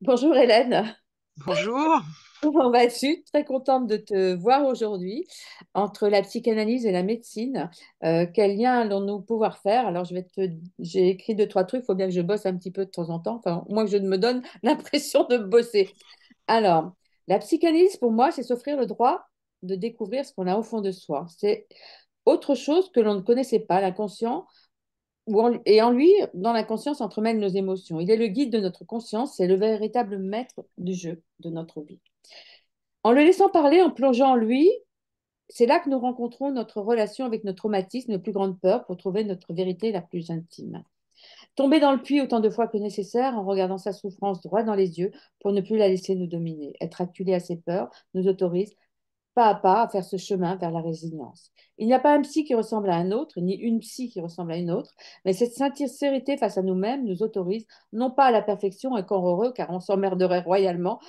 Bonjour Hélène, Bonjour. comment vas-tu? Très contente de te voir aujourd'hui. Entre la psychanalyse et la médecine, quel lien allons-nous pouvoir faire? Alors j'ai écrit deux, trois trucs, il faut bien que je bosse un petit peu de temps en temps, enfin, moi que je me donne l'impression de bosser. Alors, la psychanalyse pour moi, c'est s'offrir le droit de découvrir ce qu'on a au fond de soi. C'est autre chose que l'on ne connaissait pas, l'inconscient, et en lui, dans la conscience, entremêle nos émotions. Il est le guide de notre conscience, c'est le véritable maître du jeu de notre vie. En le laissant parler, en plongeant en lui, c'est là que nous rencontrons notre relation avec nos traumatismes, nos plus grandes peurs, pour trouver notre vérité la plus intime. Tomber dans le puits autant de fois que nécessaire en regardant sa souffrance droit dans les yeux pour ne plus la laisser nous dominer. Être acculé à ses peurs nous autorise pas à pas à faire ce chemin vers la résilience. Il n'y a pas un psy qui ressemble à un autre, ni une psy qui ressemble à une autre, mais cette sincérité face à nous-mêmes nous autorise non pas à la perfection, et encore heureux, car on s'emmerderait royalement,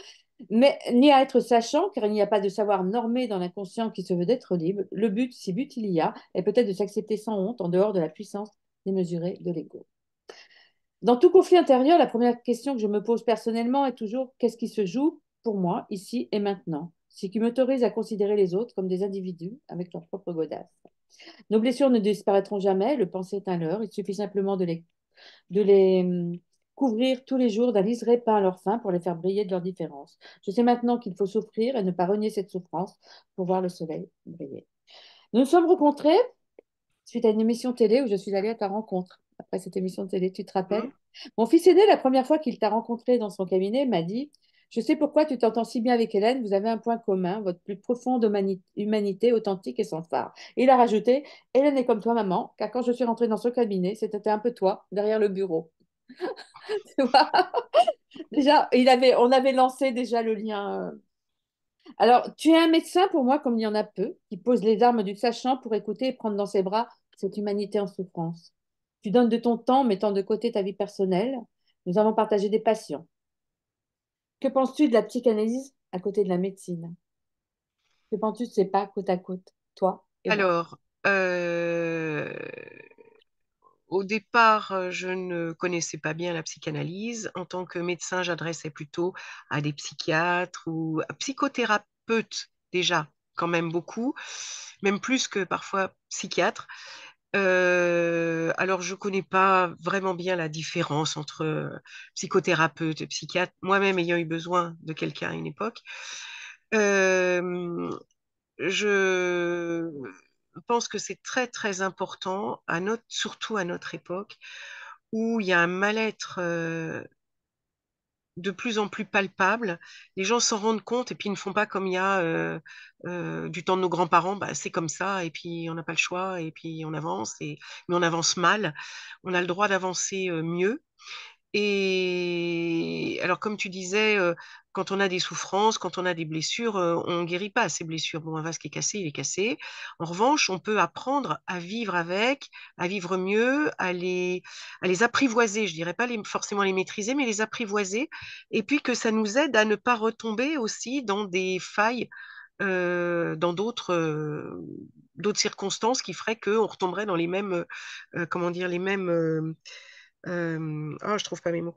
mais ni à être sachant, car il n'y a pas de savoir normé dans l'inconscient qui se veut d'être libre. Le but, si but il y a, est peut-être de s'accepter sans honte en dehors de la puissance démesurée de l'ego. Dans tout conflit intérieur, la première question que je me pose personnellement est toujours qu'est-ce qui se joue pour moi ici et maintenant? Ce qui m'autorise à considérer les autres comme des individus avec leur propre godasse. Nos blessures ne disparaîtront jamais, le penser est un leurre, il suffit simplement de les couvrir tous les jours d'un liseré peint à leur fin pour les faire briller de leur différence. Je sais maintenant qu'il faut souffrir et ne pas renier cette souffrance pour voir le soleil briller. Nous nous sommes rencontrés suite à une émission télé où je suis allée à ta rencontre. Après cette émission de télé, tu te rappelles? Hmm. Mon fils aîné, la première fois qu'il t'a rencontré dans son cabinet, m'a dit, je sais pourquoi tu t'entends si bien avec Hélène, vous avez un point commun, votre plus profonde humanité authentique et sans phare. Et il a rajouté, Hélène est comme toi, maman, car quand je suis rentrée dans son cabinet, c'était un peu toi, derrière le bureau. Tu vois. Déjà, on avait lancé déjà le lien. Alors, tu es un médecin pour moi, comme il y en a peu, qui pose les armes du sachant pour écouter et prendre dans ses bras cette humanité en souffrance. Tu donnes de ton temps, mettant de côté ta vie personnelle. Nous avons partagé des passions. Que penses-tu de la psychanalyse à côté de la médecine? Que penses-tu de ces pas côte à côte, toi et moi? Alors, au départ, je ne connaissais pas bien la psychanalyse. En tant que médecin, j'adressais plutôt à des psychiatres ou à psychothérapeutes déjà, quand même beaucoup, même plus que parfois psychiatres. Alors, je connais pas vraiment bien la différence entre psychothérapeute et psychiatre, moi-même ayant eu besoin de quelqu'un à une époque. Euh, je pense que c'est très, très important, surtout à notre époque, où il y a un mal-être de plus en plus palpable. Les gens s'en rendent compte et puis ils ne font pas comme il y a du temps de nos grands-parents. Bah, c'est comme ça et puis on n'a pas le choix et puis on avance, mais on avance mal. On a le droit d'avancer mieux. Et alors, comme tu disais, quand on a des souffrances, quand on a des blessures, on guérit pas ces blessures. Bon, un vase qui est cassé, il est cassé. En revanche, on peut apprendre à vivre avec, à vivre mieux, à les apprivoiser. Je dirais pas forcément les maîtriser, mais les apprivoiser. Et puis que ça nous aide à ne pas retomber aussi dans des failles, dans d'autres circonstances qui feraient qu'on retomberait dans les mêmes, comment dire, les mêmes. Je trouve pas mes mots.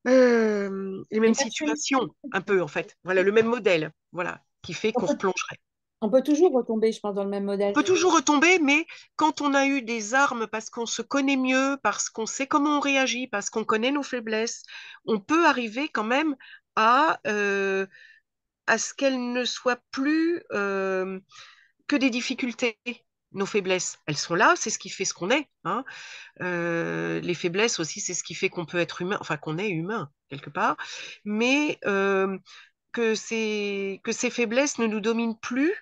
Les Les mêmes machines, situations, un peu en fait. Voilà, le même modèle, voilà, qui fait on qu'on peut, replongerait. on peut toujours retomber, je pense, dans le même On modèle. peut toujours retomber, mais quand on a eu des armes parce qu'on se connaît mieux, parce qu'on sait comment on réagit, parce qu'on connaît nos faiblesses, on peut arriver quand même à, euh, à ce qu'elles ne soient plus que des difficultés. Nos faiblesses, elles sont là, c'est ce qui fait ce qu'on est, hein. Les faiblesses aussi, c'est ce qui fait qu'on peut être humain, enfin qu'on est humain quelque part, mais que ces faiblesses ne nous dominent plus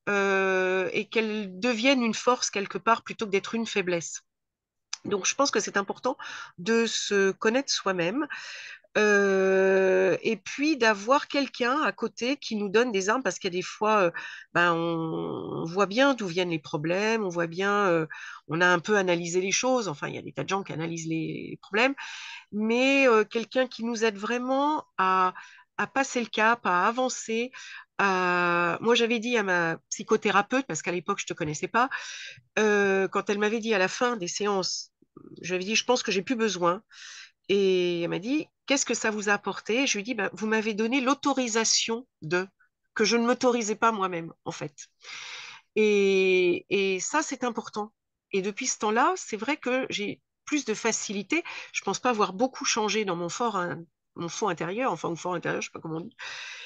et qu'elles deviennent une force quelque part plutôt que d'être une faiblesse. Donc, je pense que c'est important de se connaître soi-même et puis d'avoir quelqu'un à côté qui nous donne des armes parce qu'il y a des fois, on voit bien d'où viennent les problèmes, on voit bien, on a un peu analysé les choses. Enfin, il y a des tas de gens qui analysent les problèmes, mais quelqu'un qui nous aide vraiment à passer le cap, à avancer. Moi, j'avais dit à ma psychothérapeute, parce qu'à l'époque, je ne te connaissais pas, quand elle m'avait dit à la fin des séances, je lui avais dit, je pense que j'ai plus besoin. Et elle m'a dit, qu'est-ce que ça vous a apporté? Je lui ai dit, ben, vous m'avez donné l'autorisation que je ne m'autorisais pas moi-même, en fait. Et ça, c'est important. Et depuis ce temps-là, c'est vrai que j'ai plus de facilité. Je pense pas avoir beaucoup changé dans mon fond intérieur, enfin, ou fort intérieur, je sais pas comment on dit.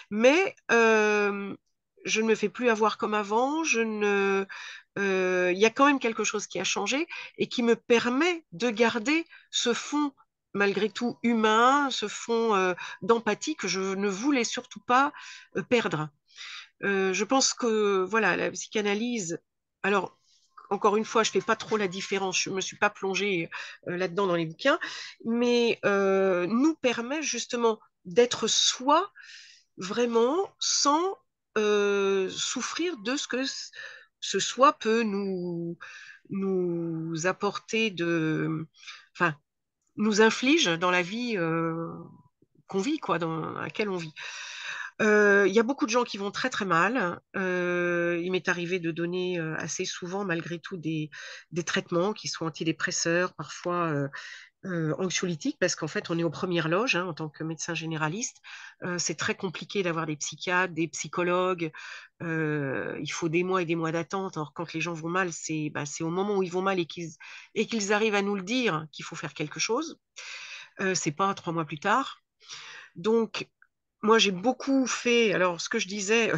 Mais je ne me fais plus avoir comme avant. Il y a quand même quelque chose qui a changé et qui me permet de garder ce fond malgré tout humain, ce fond d'empathie que je ne voulais surtout pas perdre. Je pense que voilà, la psychanalyse. Alors, encore une fois, je fais pas trop la différence. Je me suis pas plongée là-dedans dans les bouquins, mais nous permet justement d'être soi vraiment sans souffrir de ce que ce soi peut nous apporter enfin, nous inflige dans la vie qu'on vit, quoi, dans laquelle on vit. Il y a beaucoup de gens qui vont très très mal. Il m'est arrivé de donner assez souvent, malgré tout, des traitements qui sont antidépresseurs, parfois anxiolytiques, parce qu'en fait, on est aux premières loges hein, en tant que médecin généraliste. C'est très compliqué d'avoir des psychiatres, des psychologues. Il faut des mois et des mois d'attente. Alors, quand les gens vont mal, c'est au moment où ils vont mal et qu'ils arrivent à nous le dire qu'il faut faire quelque chose. C'est pas 3 mois plus tard. Donc, moi, j'ai beaucoup fait, alors ce que je disais,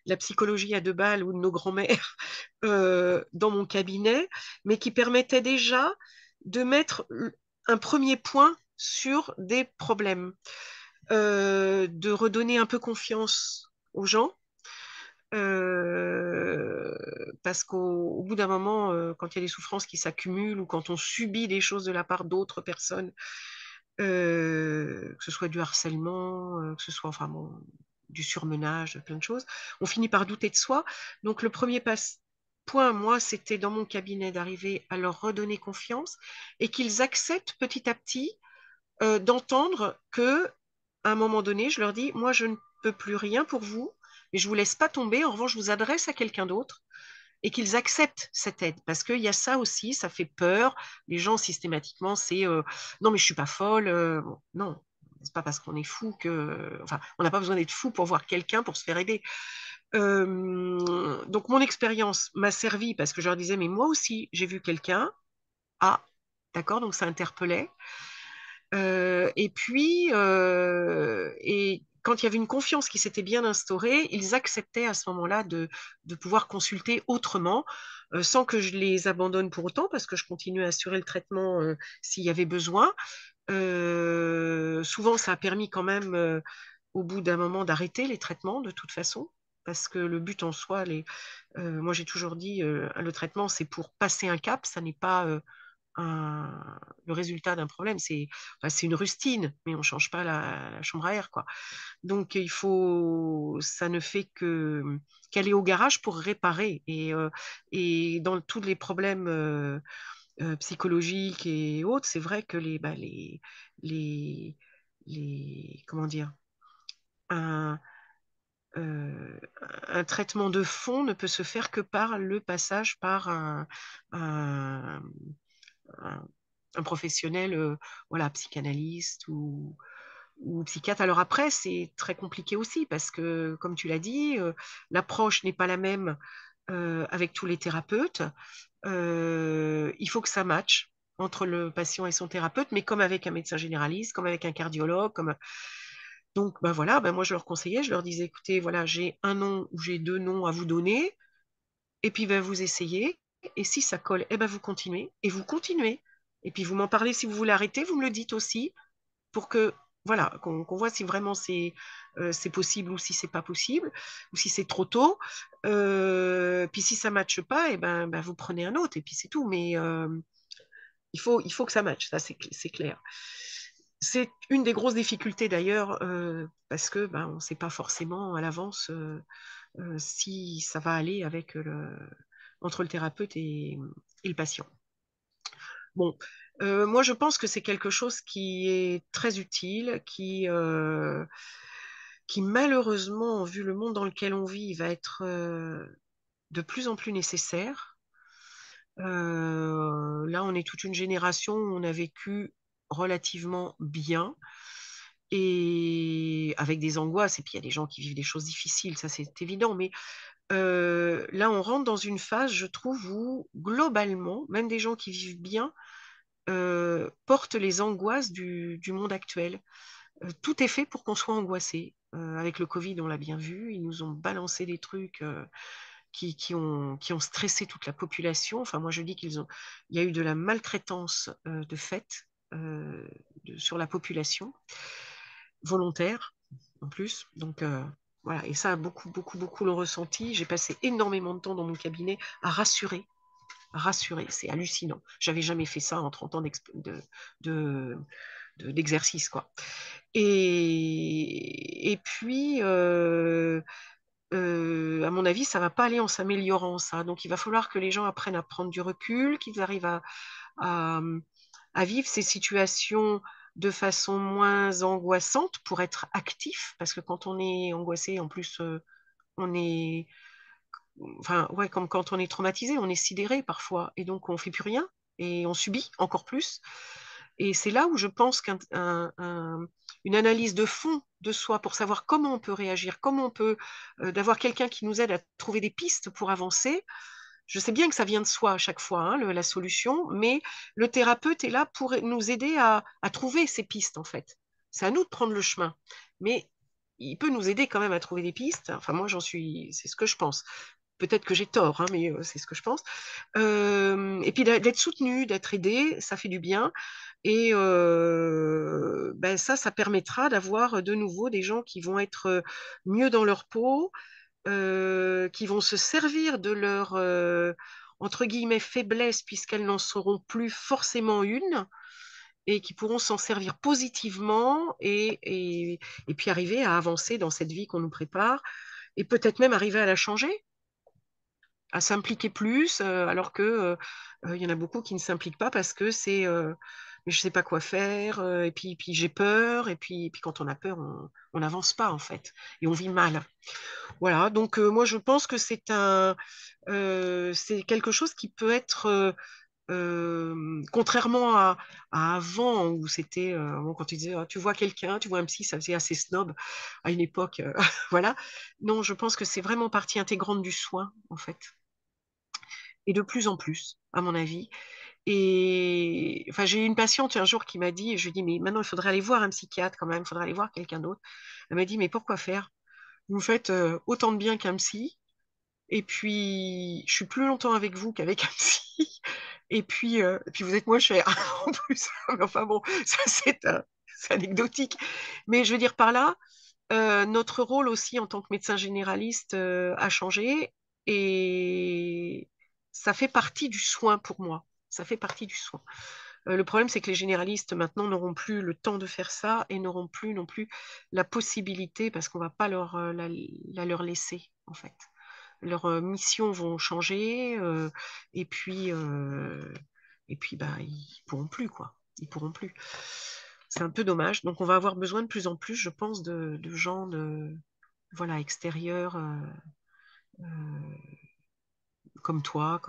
la psychologie à 2 balles ou de nos grands-mères dans mon cabinet, mais qui permettait déjà de mettre un premier point sur des problèmes, de redonner un peu confiance aux gens. euh, Parce qu'au bout d'un moment, quand il y a des souffrances qui s'accumulent ou quand on subit des choses de la part d'autres personnes, que ce soit du harcèlement, que ce soit enfin, bon, du surmenage, plein de choses. On finit par douter de soi. Donc le premier point, moi, c'était dans mon cabinet d'arriver à leur redonner confiance et qu'ils acceptent petit à petit d'entendre que, à un moment donné, je leur dis, moi, je ne peux plus rien pour vous, mais je vous laisse pas tomber. En revanche, je vous adresse à quelqu'un d'autre et qu'ils acceptent cette aide. Parce qu'il y a ça aussi, ça fait peur. Les gens, systématiquement, c'est non, mais je suis pas folle. Bon, non, c'est pas parce qu'on est fou que. Enfin, on n'a pas besoin d'être fou pour voir quelqu'un pour se faire aider. Donc, mon expérience m'a servi parce que je leur disais, mais moi aussi, j'ai vu quelqu'un. Ah, d'accord, donc ça interpellait. Et puis, et quand il y avait une confiance qui s'était bien instaurée, ils acceptaient à ce moment-là de pouvoir consulter autrement, sans que je les abandonne pour autant, parce que je continue à assurer le traitement s'il y avait besoin. Souvent, ça a permis quand même, au bout d'un moment, d'arrêter les traitements, de toute façon, parce que le but en soi, moi j'ai toujours dit, le traitement, c'est pour passer un cap, ça n'est pas le résultat d'un problème. C'est une rustine, mais on ne change pas la chambre à air, quoi. Donc, ça ne fait qu'aller au garage pour réparer. Et dans tous les problèmes psychologiques et autres, c'est vrai que les, comment dire, un, euh, un traitement de fond ne peut se faire que par le passage par un, un- un professionnel, voilà, psychanalyste ou psychiatre. Alors après, c'est très compliqué aussi parce que, comme tu l'as dit, l'approche n'est pas la même avec tous les thérapeutes. Il faut que ça matche entre le patient et son thérapeute, mais comme avec un médecin généraliste, comme avec un cardiologue, donc ben voilà, ben moi je leur conseillais, je leur disais, écoutez, voilà, j'ai un nom ou j'ai 2 noms à vous donner, et puis ben, vous essayez, et si ça colle, eh ben vous continuez, et vous continuez. Et puis vous m'en parlez si vous voulez arrêter, vous me le dites aussi, pour que voilà, qu'on voit si vraiment c'est possible ou si c'est pas possible, ou si c'est trop tôt. Puis si ça matche pas, et ben, vous prenez un autre, et puis c'est tout. Mais il faut que ça matche, ça c'est clair. C'est une des grosses difficultés d'ailleurs, parce que ben, on ne sait pas forcément à l'avance si ça va aller entre le thérapeute et le patient. Bon, moi je pense que c'est quelque chose qui est très utile, qui malheureusement, vu le monde dans lequel on vit, va être de plus en plus nécessaire. Là, on est toute une génération où on a vécu relativement bien et avec des angoisses. Et puis, il y a des gens qui vivent des choses difficiles, ça c'est évident. Mais là, on rentre dans une phase, je trouve, où globalement, même des gens qui vivent bien, portent les angoisses du monde actuel. Tout est fait pour qu'on soit angoissé. Avec le Covid, on l'a bien vu, ils nous ont balancé des trucs qui ont stressé toute la population. Enfin, moi, je dis il y a eu de la maltraitance de fait sur la population, volontaire en plus. Donc, voilà. Et ça, beaucoup, beaucoup, beaucoup l'ont ressenti. J'ai passé énormément de temps dans mon cabinet à rassurer. Rassurer, c'est hallucinant. J'avais jamais fait ça en 30 ans de, d'exercice, quoi. Et puis, à mon avis, ça va pas aller en s'améliorant, ça. Donc, il va falloir que les gens apprennent à prendre du recul, qu'ils arrivent à, à vivre ces situations de façon moins angoissante pour être actif, parce que quand on est angoissé, en plus, on est, enfin, ouais, comme quand on est traumatisé, on est sidéré parfois, et donc on fait plus rien, et on subit encore plus. Et c'est là où je pense qu'une analyse de fond de soi pour savoir comment on peut réagir, comment on peut, d'avoir quelqu'un qui nous aide à trouver des pistes pour avancer. Je sais bien que ça vient de soi à chaque fois, hein, la solution, mais le thérapeute est là pour nous aider à trouver ces pistes, en fait. C'est à nous de prendre le chemin. Mais il peut nous aider quand même à trouver des pistes. Enfin, moi, c'est ce que je pense. Peut-être que j'ai tort, hein, mais c'est ce que je pense. Et puis d'être soutenu, d'être aidé, ça fait du bien. Et ben ça permettra d'avoir de nouveau des gens qui vont être mieux dans leur peau, qui vont se servir de leur, entre guillemets, faiblesse, puisqu'elles n'en seront plus forcément une, et qui pourront s'en servir positivement et puis arriver à avancer dans cette vie qu'on nous prépare, et peut-être même arriver à la changer, à s'impliquer plus, alors que il y en a beaucoup qui ne s'impliquent pas parce que c'est mais je sais pas quoi faire, et puis j'ai peur, et puis quand on a peur, on n'avance pas en fait, et on vit mal. Voilà, donc moi je pense que c'est quelque chose qui peut être contrairement à avant où c'était bon, quand tu disais ah, tu vois quelqu'un, tu vois un psy, ça faisait assez snob à une époque, voilà. Non, je pense que c'est vraiment partie intégrante du soin en fait, et de plus en plus, à mon avis. Et enfin, j'ai eu une patiente un jour qui m'a dit, je lui ai dit, mais maintenant il faudrait aller voir un psychiatre quand même, il faudrait aller voir quelqu'un d'autre. Elle m'a dit, mais pourquoi faire? Vous faites autant de bien qu'un psy, et puis je suis plus longtemps avec vous qu'avec un psy, et puis vous êtes moins cher en plus. Mais enfin bon, ça c'est anecdotique. Mais je veux dire par là, notre rôle aussi en tant que médecin généraliste a changé, et ça fait partie du soin pour moi. Ça fait partie du soin. Le problème, c'est que les généralistes maintenant n'auront plus le temps de faire ça et n'auront plus non plus la possibilité parce qu'on ne va pas leur laisser en fait. Leurs missions vont changer et puis bah ils pourront plus quoi. Ils pourront plus. C'est un peu dommage. Donc on va avoir besoin de plus en plus, je pense, de gens voilà extérieurs euh, comme toi,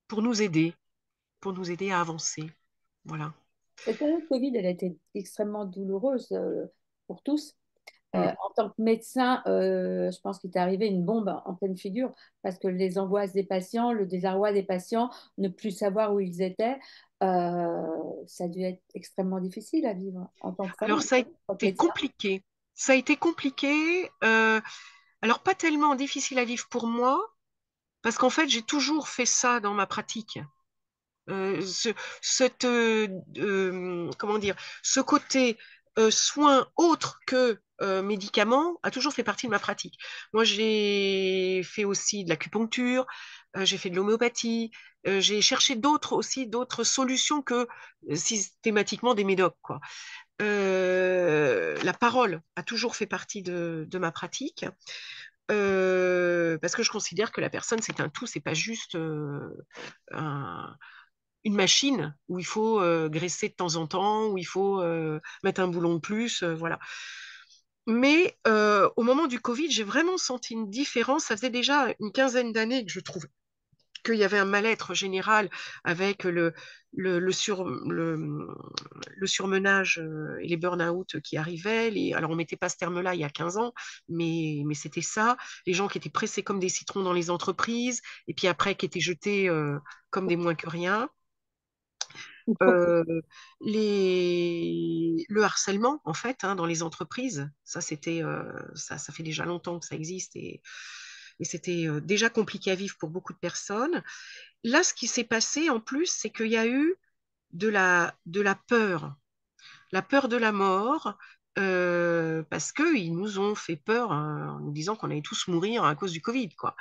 pour nous aider, à avancer. Voilà. Cette période Covid, elle a été extrêmement douloureuse pour tous. Mm. En tant que médecin, je pense qu'il t'est arrivé une bombe en pleine figure parce que les angoisses des patients, le désarroi des patients, ne plus savoir où ils étaient, ça a dû être extrêmement difficile à vivre en tant que femme, Alors, ça a en tant que été médecin. compliqué. Ça a été compliqué. Alors, pas tellement difficile à vivre pour moi, parce qu'en fait, j'ai toujours fait ça dans ma pratique. Euh, ce, comment dire, ce côté soin autre que médicament a toujours fait partie de ma pratique. Moi, j'ai fait aussi de l'acupuncture, j'ai fait de l'homéopathie, j'ai cherché d'autres solutions que systématiquement des médocs, quoi. La parole a toujours fait partie de ma pratique, parce que je considère que la personne, c'est un tout, c'est pas juste un- une machine où il faut graisser de temps en temps, où il faut mettre un boulon de plus, voilà. Mais au moment du Covid, j'ai vraiment senti une différence. Ça faisait déjà une quinzaine d'années que je trouvais qu'il y avait un mal-être général avec le, sur, le surmenage et les burn-out qui arrivaient. Alors, on ne mettait pas ce terme-là il y a 15 ans, mais c'était ça. Les gens qui étaient pressés comme des citrons dans les entreprises, et puis après qui étaient jetés comme des moins que rien. Euh, le harcèlement, en fait, hein, dans les entreprises, ça, ça fait déjà longtemps que ça existe et c'était déjà compliqué à vivre pour beaucoup de personnes. Là, ce qui s'est passé en plus, c'est qu'il y a eu de la peur de la mort, parce qu'ils nous ont fait peur hein, en nous disant qu'on allait tous mourir à cause du Covid, quoi,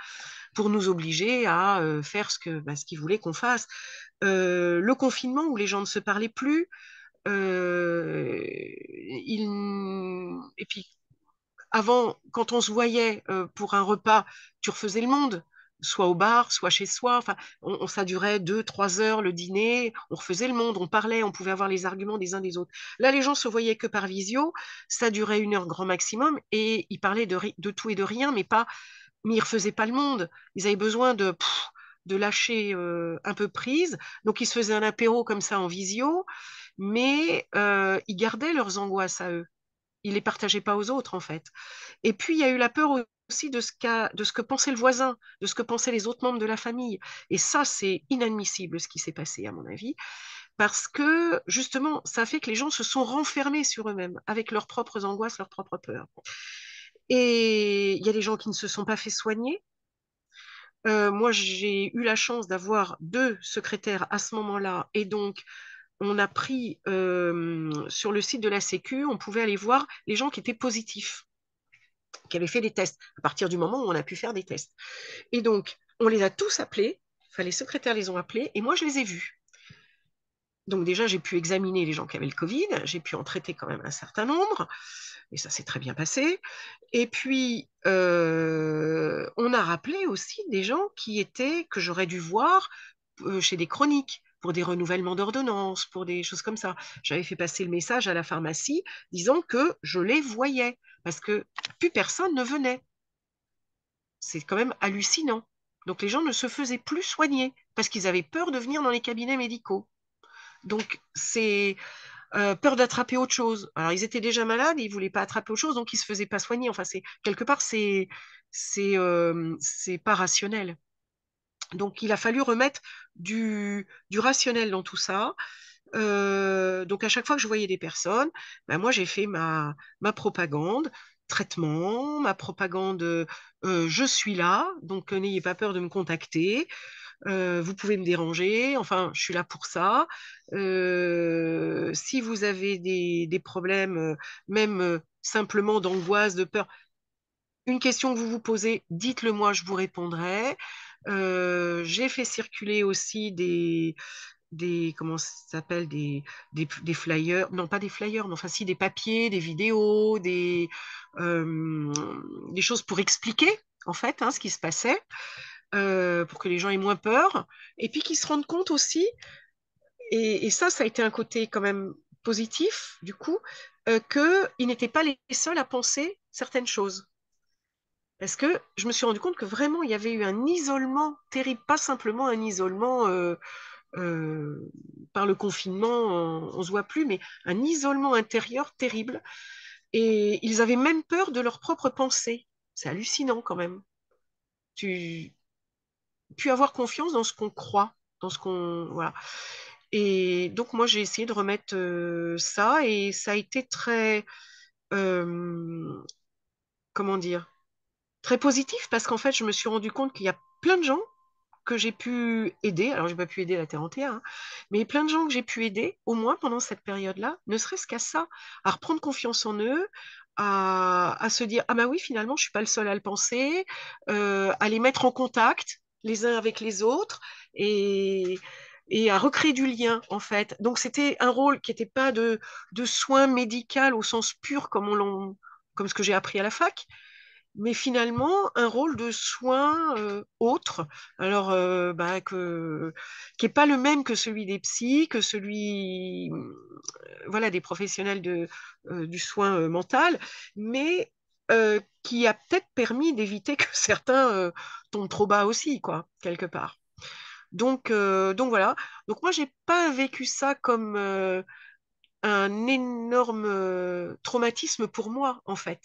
pour nous obliger à faire ce qu'ils voulaient qu'on fasse. Le confinement où les gens ne se parlaient plus, et puis avant, quand on se voyait pour un repas, tu refaisais le monde, soit au bar, soit chez soi. Enfin, ça durait 2, 3 heures le dîner, on refaisait le monde, on parlait, on pouvait avoir les arguments des uns des autres. Là, les gens se voyaient que par visio, ça durait 1 heure grand maximum, et ils parlaient de tout et de rien, mais ils refaisaient pas le monde. Ils avaient besoin de lâcher un peu prise, donc ils se faisaient un apéro comme ça en visio, mais ils gardaient leurs angoisses à eux. Ils les partageaient pas aux autres, en fait. Et puis, il y a eu la peur aussi de ce que pensait le voisin, de ce que pensaient les autres membres de la famille. Et ça, c'est inadmissible, ce qui s'est passé, à mon avis, parce que, justement, ça fait que les gens se sont renfermés sur eux-mêmes, avec leurs propres angoisses, leurs propres peurs. Et il y a des gens qui ne se sont pas fait soigner. Moi, j'ai eu la chance d'avoir 2 secrétaires à ce moment-là, et donc, on a pris sur le site de la Sécu, on pouvait aller voir les gens qui étaient positifs, qui avaient fait des tests, à partir du moment où on a pu faire des tests. Et donc, on les a tous appelés, enfin, les secrétaires les ont appelés, et moi, je les ai vus. Donc déjà, j'ai pu examiner les gens qui avaient le Covid, j'ai pu en traiter quand même un certain nombre, et ça s'est très bien passé. Et puis, on a rappelé aussi des gens que j'aurais dû voir chez des chroniques, pour des renouvellements d'ordonnances, pour des choses comme ça. J'avais fait passer le message à la pharmacie disant que je les voyais, parce que plus personne ne venait. C'est quand même hallucinant. Donc les gens ne se faisaient plus soigner, parce qu'ils avaient peur de venir dans les cabinets médicaux. Donc c'est peur d'attraper autre chose. Alors ils étaient déjà malades, ils ne voulaient pas attraper autre chose, donc ils ne se faisaient pas soigner. Enfin, quelque part, c'est pas rationnel. Donc, il a fallu remettre du rationnel dans tout ça. Donc, à chaque fois que je voyais des personnes, ben, moi, j'ai fait ma propagande, traitement, ma propagande, je suis là, donc n'ayez pas peur de me contacter. Vous pouvez me déranger, enfin, je suis là pour ça. Si vous avez des problèmes, même simplement d'angoisse, de peur, une question que vous vous posez, dites-le moi, je vous répondrai. J'ai fait circuler aussi comment ça s'appelle, des flyers, non pas des flyers, mais enfin si des papiers, des vidéos, euh, des choses pour expliquer en fait hein, ce qui se passait, pour que les gens aient moins peur, et puis qu'ils se rendent compte aussi, et ça a été un côté quand même positif du coup, qu'ils n'étaient pas les seuls à penser certaines choses. Parce que je me suis rendu compte que vraiment, il y avait eu un isolement terrible, pas simplement un isolement euh, par le confinement, on ne se voit plus, mais un isolement intérieur terrible. Et ils avaient même peur de leurs propres pensées. C'est hallucinant quand même. Tu puis avoir confiance dans ce qu'on croit, dans ce qu'on... Voilà. Et donc, moi, j'ai essayé de remettre ça, et ça a été très... euh, comment dire? Très positif, parce qu'en fait, je me suis rendu compte qu'il y a plein de gens que j'ai pu aider, alors j'ai pas pu aider la Terre entière, hein, mais plein de gens que j'ai pu aider, au moins pendant cette période-là, ne serait-ce qu'à ça, à reprendre confiance en eux, à se dire, ah bah oui, finalement, je suis pas le seul à le penser, à les mettre en contact les uns avec les autres, et, et à recréer du lien, en fait. Donc c'était un rôle qui n'était pas de soins médical au sens pur comme ce que j'ai appris à la fac, mais finalement un rôle de soin autre, alors qui n'est pas le même que celui des psys, que celui voilà, des professionnels du soin mental, mais qui a peut-être permis d'éviter que certains tombent trop bas aussi, quoi, quelque part. Donc voilà. Donc moi, j'ai pas vécu ça comme un énorme traumatisme pour moi, en fait.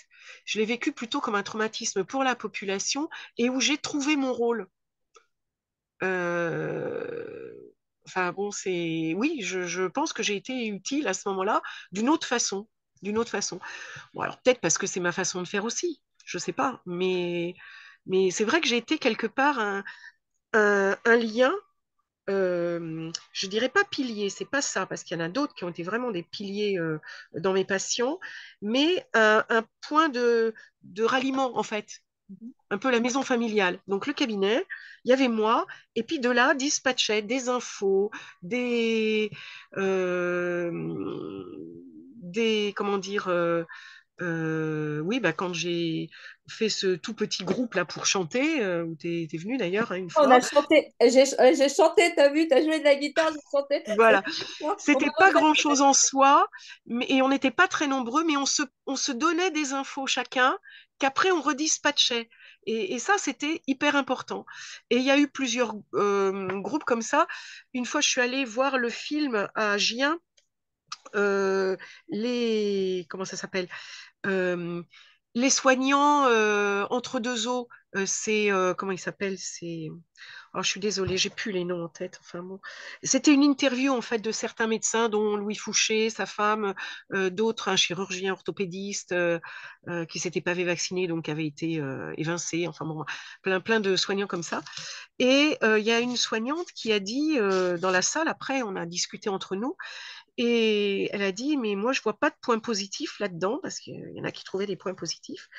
Je l'ai vécu plutôt comme un traumatisme pour la population et où j'ai trouvé mon rôle. Euh, Enfin bon, c'est oui, je pense que j'ai été utile à ce moment-là d'une autre façon, d'une autre façon. Bon, alors peut-être parce que c'est ma façon de faire aussi, je sais pas, mais c'est vrai que j'ai été quelque part un lien. Je dirais pas pilier, c'est pas ça, parce qu'il y en a d'autres qui ont été vraiment des piliers dans mes patients, mais un point de ralliement en fait, Mhm. un peu la maison familiale. Donc le cabinet, il y avait moi, et puis de là, dispatchait des infos, des, euh, comment dire, oui, bah, quand j'ai fait ce tout petit groupe là pour chanter, où t'es venu d'ailleurs hein, une On a fois, chanté, j'ai chanté, t'as vu, t'as joué de la guitare, j'ai chanté. C'est voilà. au C'était moment pas de la... grand-chose en soi, et on n'était pas très nombreux, mais on se donnait des infos chacun qu'après on redispatchait. Et ça, c'était hyper important. Et il y a eu plusieurs groupes comme ça. Une fois, je suis allée voir le film à Gien, comment ça s'appelle? Euh, les soignants entre deux eaux. Comment il s'appelle? Oh, je suis désolée, j'ai plus les noms en tête. Enfin bon, c'était une interview en fait de certains médecins, dont Louis Fouché, sa femme, d'autres, un chirurgien orthopédiste qui s'était pas fait vacciner, donc qui avait été évincé. Enfin bon, plein de soignants comme ça. Et il y a une soignante qui a dit dans la salle, après, on a discuté entre nous, et elle a dit, mais moi je vois pas de points positifs là-dedans, parce qu'il y en a qui trouvaient des points positifs.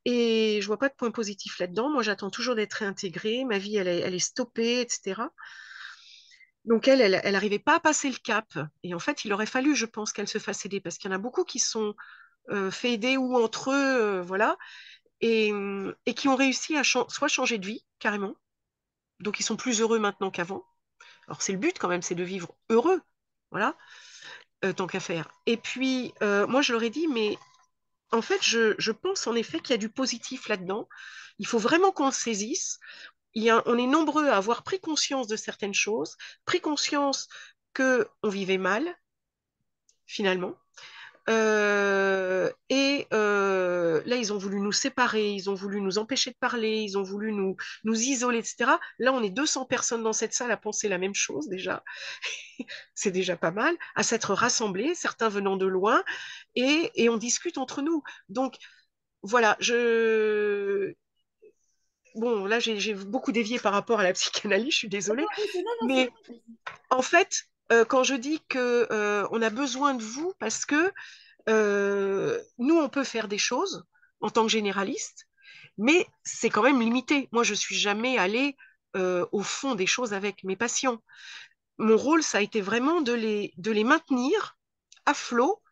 Et je vois pas de point positif là-dedans. Moi, j'attends toujours d'être réintégrée. Ma vie, elle est stoppée, etc. Donc, elle n'arrivait pas à passer le cap. Et en fait, il aurait fallu, je pense, qu'elle se fasse aider parce qu'il y en a beaucoup qui sont fait aider ou entre eux, voilà, et qui ont réussi à soit changer de vie, carrément. Donc, ils sont plus heureux maintenant qu'avant. Alors, c'est le but quand même, c'est de vivre heureux. Voilà, tant qu'à faire. Et puis, moi, je leur ai dit, mais en fait, je pense en effet qu'il y a du positif là-dedans. Il faut vraiment qu'on le saisisse. On est nombreux à avoir pris conscience de certaines choses, pris conscience qu'on vivait mal, finalement. Là, ils ont voulu nous séparer, ils ont voulu nous empêcher de parler, ils ont voulu nous isoler, etc. Là, on est 200 personnes dans cette salle à penser la même chose déjà. C'est déjà pas mal, à s'être rassemblés, certains venant de loin, et on discute entre nous. Donc, voilà, bon, là, j'ai beaucoup dévié par rapport à la psychanalyse, je suis désolée, Non, non, c'est mais bon. en fait, quand je dis que on a besoin de vous parce que nous, on peut faire des choses en tant que généraliste, mais c'est quand même limité. Moi, je suis jamais allée au fond des choses avec mes patients. Mon rôle, ça a été vraiment de les maintenir à flot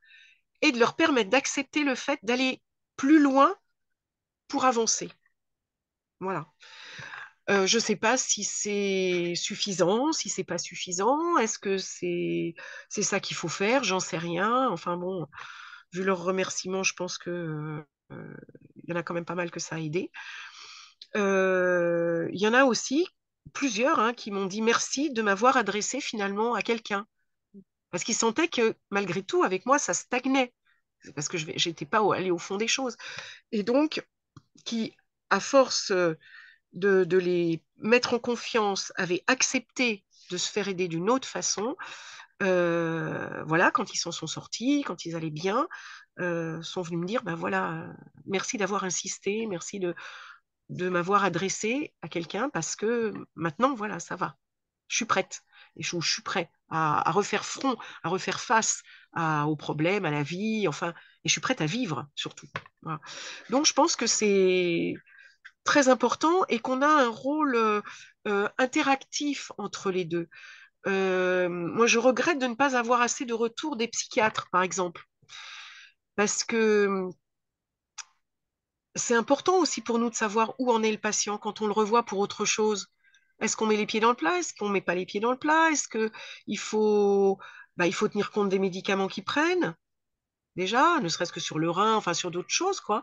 et de leur permettre d'accepter le fait d'aller plus loin pour avancer. Voilà. Je ne sais pas si c'est suffisant, si c'est pas suffisant. Est-ce que c'est ça qu'il faut faire? J'en sais rien. Enfin bon, vu leurs remerciements, je pense que il y en a quand même pas mal que ça a aidé. Il y en a aussi plusieurs hein, qui m'ont dit merci de m'avoir adressé finalement à quelqu'un. Parce qu'ils sentaient que malgré tout, avec moi, ça stagnait. C'est parce que je n'étais pas allée au fond des choses. Et donc, qui, à force de les mettre en confiance, avaient accepté de se faire aider d'une autre façon, voilà, quand ils s'en sont sortis, quand ils allaient bien, sont venus me dire, ben voilà, merci d'avoir insisté, merci de m'avoir adressé à quelqu'un parce que maintenant, voilà, ça va. Je suis prête. Et je suis prêt à refaire front, à refaire face aux problèmes, à la vie, enfin, et je suis prête à vivre surtout. Voilà. Donc, je pense que c'est très important et qu'on a un rôle interactif entre les deux. Moi, je regrette de ne pas avoir assez de retours des psychiatres, par exemple, parce que c'est important aussi pour nous de savoir où en est le patient quand on le revoit pour autre chose. Est-ce qu'on met les pieds dans le plat? Est-ce qu'on met pas les pieds dans le plat? Est-ce que il faut, il faut tenir compte des médicaments qu'ils prennent? déjà, ne serait-ce que sur le rein, enfin sur d'autres choses, quoi.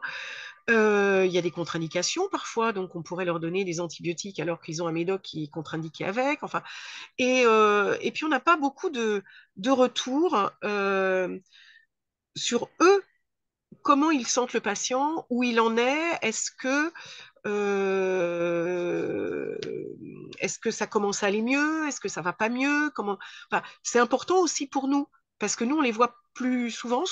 Il y a des contre-indications parfois, donc on pourrait leur donner des antibiotiques alors qu'ils ont un médoc qui est contre-indiqué avec. Enfin, et puis on n'a pas beaucoup de retours sur eux, comment ils sentent le patient, où il en est, euh, est-ce que ça commence à aller mieux, est-ce que ça va pas mieux, comment. Enfin, c'est important aussi pour nous parce que nous on les voit plus souvent.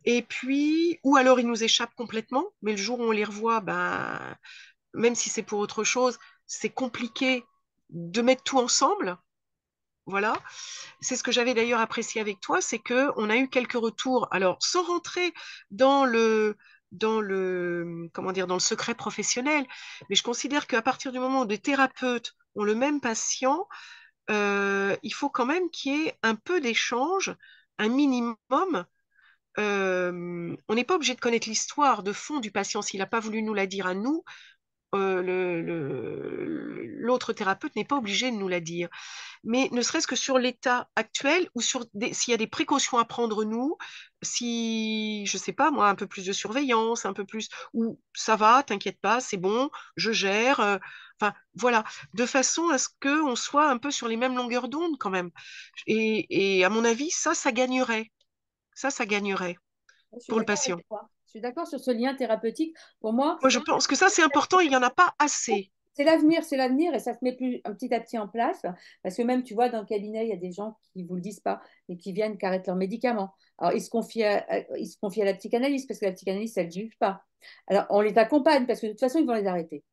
Et puis, ou alors ils nous échappent complètement, mais le jour où on les revoit, ben, même si c'est pour autre chose, c'est compliqué de mettre tout ensemble. Voilà. C'est ce que j'avais d'ailleurs apprécié avec toi, c'est que on a eu quelques retours. Alors, sans rentrer dans comment dire, dans le secret professionnel, mais je considère qu'à partir du moment où des thérapeutes ont le même patient, il faut quand même qu'il y ait un peu d'échange, un minimum. On n'est pas obligé de connaître l'histoire de fond du patient s'il n'a pas voulu nous la dire à nous. L'autre thérapeute n'est pas obligé de nous la dire. Mais ne serait-ce que sur l'état actuel ou s'il y a des précautions à prendre nous, si, je sais pas moi, un peu plus de surveillance, un peu plus, ou ça va, t'inquiète pas, c'est bon, je gère. Enfin, voilà, de façon à ce qu'on soit un peu sur les mêmes longueurs d'onde quand même. Et à mon avis, ça gagnerait. Ça gagnerait Je suis pour le d'accord patient. avec toi. Je suis d'accord sur ce lien thérapeutique. Pour moi, Moi, je pense que ça, c'est important, il n'y en a pas assez. c'est l'avenir et ça se met plus petit à petit en place. Parce que même, tu vois, dans le cabinet, il y a des gens qui ne vous le disent pas, mais qui viennent qui arrêtent leurs médicaments. Alors, ils se confient à la psychanalyse parce que la psychanalyse, ça ne juge pas. Alors, on les accompagne parce que de toute façon, ils vont les arrêter.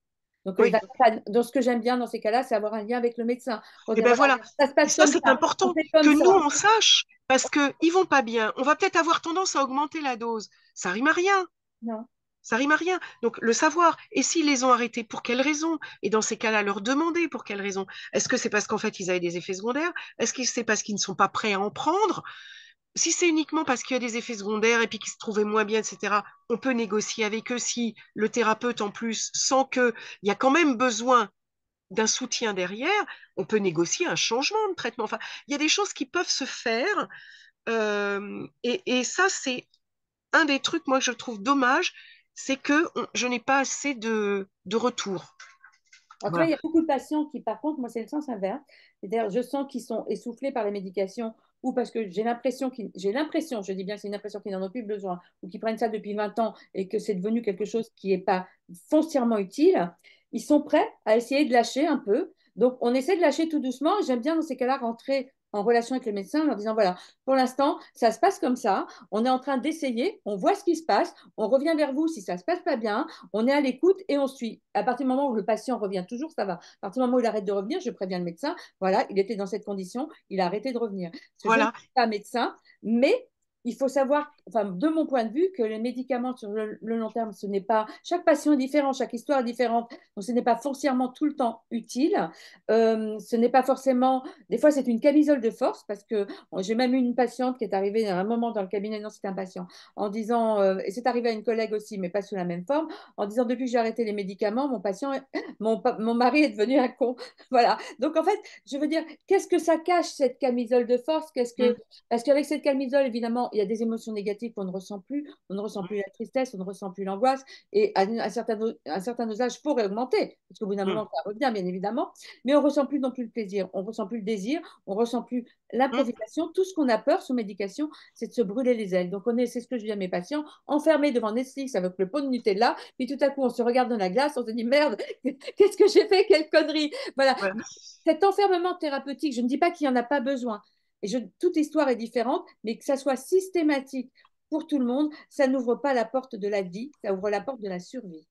Donc, on les Oui. accompagne. Donc, ce que j'aime bien dans ces cas-là, c'est avoir un lien avec le médecin pour Et dire, ben voilà, voilà. ça se Et passe ça, comme c'est ça, on important fait que comme nous, ça. on sache, parce qu'ils vont pas bien. On va peut-être avoir tendance à augmenter la dose. Ça rime à rien. Non. Ça rime à rien. Donc, le savoir. Et s'ils les ont arrêtés, pour quelles raisons? Et dans ces cas-là, leur demander pour quelles raisons. Est-ce que c'est parce qu'en fait, ils avaient des effets secondaires? Est-ce que c'est parce qu'ils ne sont pas prêts à en prendre? Si c'est uniquement parce qu'il y a des effets secondaires et puis qu'ils se trouvaient moins bien, etc., on peut négocier avec eux si le thérapeute, en plus, sent qu'il y a quand même besoin d'un soutien derrière, on peut négocier un changement de traitement. Enfin, il y a des choses qui peuvent se faire. Et ça, c'est un des trucs, moi, que je trouve dommage, c'est que je n'ai pas assez de retours. Alors, tu vois, Voilà. il y a beaucoup de patients qui, par contre, moi, c'est le sens inverse. C'est-à-dire, je sens qu'ils sont essoufflés par les médications ou parce que j'ai l'impression, je dis bien que c'est une impression qu'ils n'en ont plus besoin ou qu'ils prennent ça depuis 20 ans et que c'est devenu quelque chose qui n'est pas foncièrement utile. Ils sont prêts à essayer de lâcher un peu. Donc, on essaie de lâcher tout doucement. J'aime bien, dans ces cas-là, rentrer en relation avec le médecin en leur disant, voilà, pour l'instant, ça se passe comme ça. On est en train d'essayer. On voit ce qui se passe. On revient vers vous si ça ne se passe pas bien. On est à l'écoute et on suit. À partir du moment où le patient revient toujours, ça va. À partir du moment où il arrête de revenir, je préviens le médecin, voilà, il était dans cette condition, il a arrêté de revenir. Parce que je ne Voilà. suis pas médecin, mais il faut savoir, enfin, de mon point de vue, que les médicaments sur le long terme, ce n'est pas. Chaque patient est différent, chaque histoire est différente, donc ce n'est pas forcément tout le temps utile. Ce n'est pas forcément. Des fois, c'est une camisole de force, parce que j'ai même eu une patiente qui est arrivée à un moment dans le cabinet, non, c'était un patient, en disant, et c'est arrivé à une collègue aussi, mais pas sous la même forme, en disant depuis que j'ai arrêté les médicaments, mon mari est devenu un con. Voilà. Donc, en fait, je veux dire, qu'est-ce que ça cache, cette camisole de force? Mm, Parce qu'avec cette camisole, évidemment, il y a des émotions négatives qu'on ne ressent plus. On ne ressent plus la tristesse, on ne ressent plus l'angoisse. Et un certain dosage, il faut réaugmenter. Parce qu'au bout d'un mm, moment, ça revient, bien évidemment. Mais on ne ressent plus non plus le plaisir. On ne ressent plus le désir. On ne ressent plus mm. l'improvisation. Tout ce qu'on a peur sous médication, c'est de se brûler les ailes. Donc, c'est ce que je dis à mes patients, enfermés devant Netflix avec le pot de Nutella. Puis tout à coup, on se regarde dans la glace, on se dit merde, qu'est-ce que j'ai fait? Quelle connerie! Voilà. Voilà. Cet enfermement thérapeutique, je ne dis pas qu'il n'y en a pas besoin. Toute histoire est différente, mais que ça soit systématique pour tout le monde, ça n'ouvre pas la porte de la vie, ça ouvre la porte de la survie.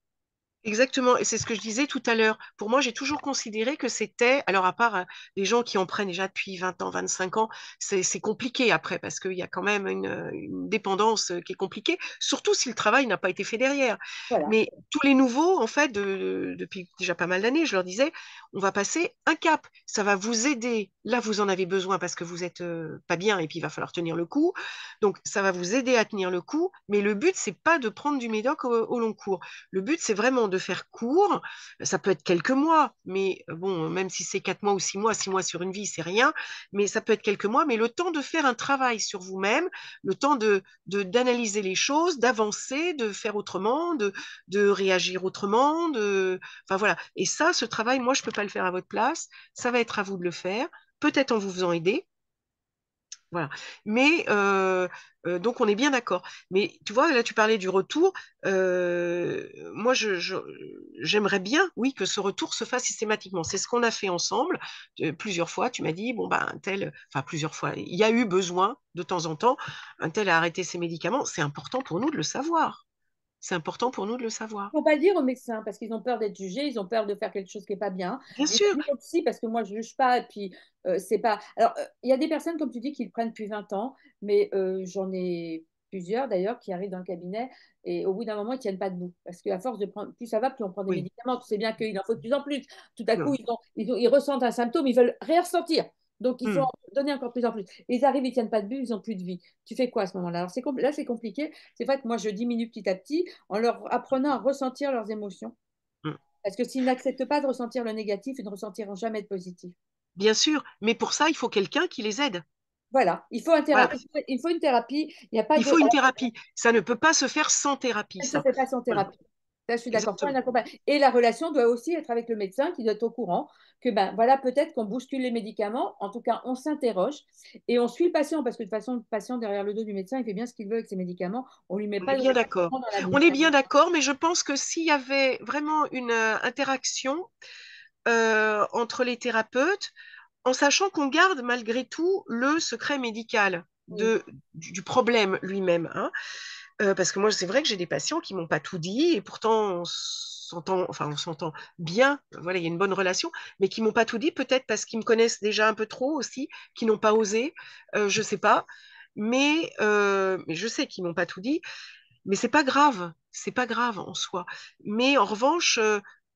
Exactement, et c'est ce que je disais tout à l'heure. Pour moi, j'ai toujours considéré que c'était, alors à part les gens qui en prennent déjà depuis 20 ans, 25 ans, c'est compliqué après, parce qu'il y a quand même une dépendance qui est compliquée, surtout si le travail n'a pas été fait derrière. Voilà. Mais tous les nouveaux, en fait, depuis déjà pas mal d'années, je leur disais, on va passer un cap, ça va vous aider. Là, vous en avez besoin parce que vous êtes pas bien et puis il va falloir tenir le coup. Donc, ça va vous aider à tenir le coup, mais le but, c'est pas de prendre du médoc au long cours. Le but, c'est vraiment temps de faire court, ça peut être quelques mois, mais bon, même si c'est 4 mois ou 6 mois sur une vie, c'est rien, mais ça peut être quelques mois, mais le temps de faire un travail sur vous-même, le temps d'analyser les choses, d'avancer, de faire autrement, de réagir autrement, enfin voilà. Et ça, ce travail, moi, je peux pas le faire à votre place, ça va être à vous de le faire, peut-être en vous faisant aider. Voilà. Mais donc on est bien d'accord. Mais tu vois, là tu parlais du retour. Moi, j'aimerais bien, oui, que ce retour se fasse systématiquement. C'est ce qu'on a fait ensemble plusieurs fois. Tu m'as dit, bon ben un tel, enfin plusieurs fois, il y a eu besoin de temps en temps. Un tel a arrêté ses médicaments. C'est important pour nous de le savoir. C'est important pour nous de le savoir. Faut pas le dire aux médecins parce qu'ils ont peur d'être jugés, ils ont peur de faire quelque chose qui est pas bien. Bien Mais il faut sûr. le dire aussi parce que moi je juge pas et puis c'est pas. Alors il y a des personnes comme tu dis qui le prennent depuis 20 ans, mais j'en ai plusieurs d'ailleurs qui arrivent dans le cabinet et au bout d'un moment ils tiennent pas debout parce qu'à force de prendre, plus ça va, plus on prend des Oui. médicaments. Tu sais bien qu'il en faut de plus en plus. Tout à coup Non. ils ressentent un symptôme, ils veulent rien ressentir. Donc il faut Hmm, en donner encore plus en plus. Et ils arrivent, ils tiennent pas debout, ils ont plus de vie. Tu fais quoi à ce moment-là? Alors là c'est compliqué. C'est vrai que moi je diminue petit à petit en leur apprenant à ressentir leurs émotions. hmm. Parce que s'ils n'acceptent pas de ressentir le négatif, ils ne ressentiront jamais de positif. Bien sûr. Mais pour ça, il faut quelqu'un qui les aide. Voilà, Voilà. il faut une thérapie. Il n'y a pas Il de. faut une thérapie. Ça ne peut pas se faire sans thérapie, Elle ne se ça. fait pas sans Voilà, thérapie. Ça, je suis d'accord. Faut un exactement. accompagnement. Et la relation doit aussi être avec le médecin qui doit être au courant que ben voilà, peut-être qu'on bouscule les médicaments. En tout cas, on s'interroge et on suit le patient parce que de toute façon, le patient derrière le dos du médecin, il fait bien ce qu'il veut avec ses médicaments. On lui met On pas est de bien d'accord. dans la On bouche. est bien d'accord, mais je pense que s'il y avait vraiment une interaction entre les thérapeutes, en sachant qu'on garde malgré tout le secret médical Oui. du problème lui-même, hein. Parce que moi, c'est vrai que j'ai des patients qui m'ont pas tout dit et pourtant on s'entend bien, voilà, il y a une bonne relation, mais qui m'ont pas tout dit, peut-être parce qu'ils me connaissent déjà un peu trop aussi, qui n'ont pas osé, je sais pas, mais je sais qu'ils m'ont pas tout dit, mais c'est pas grave en soi. Mais en revanche,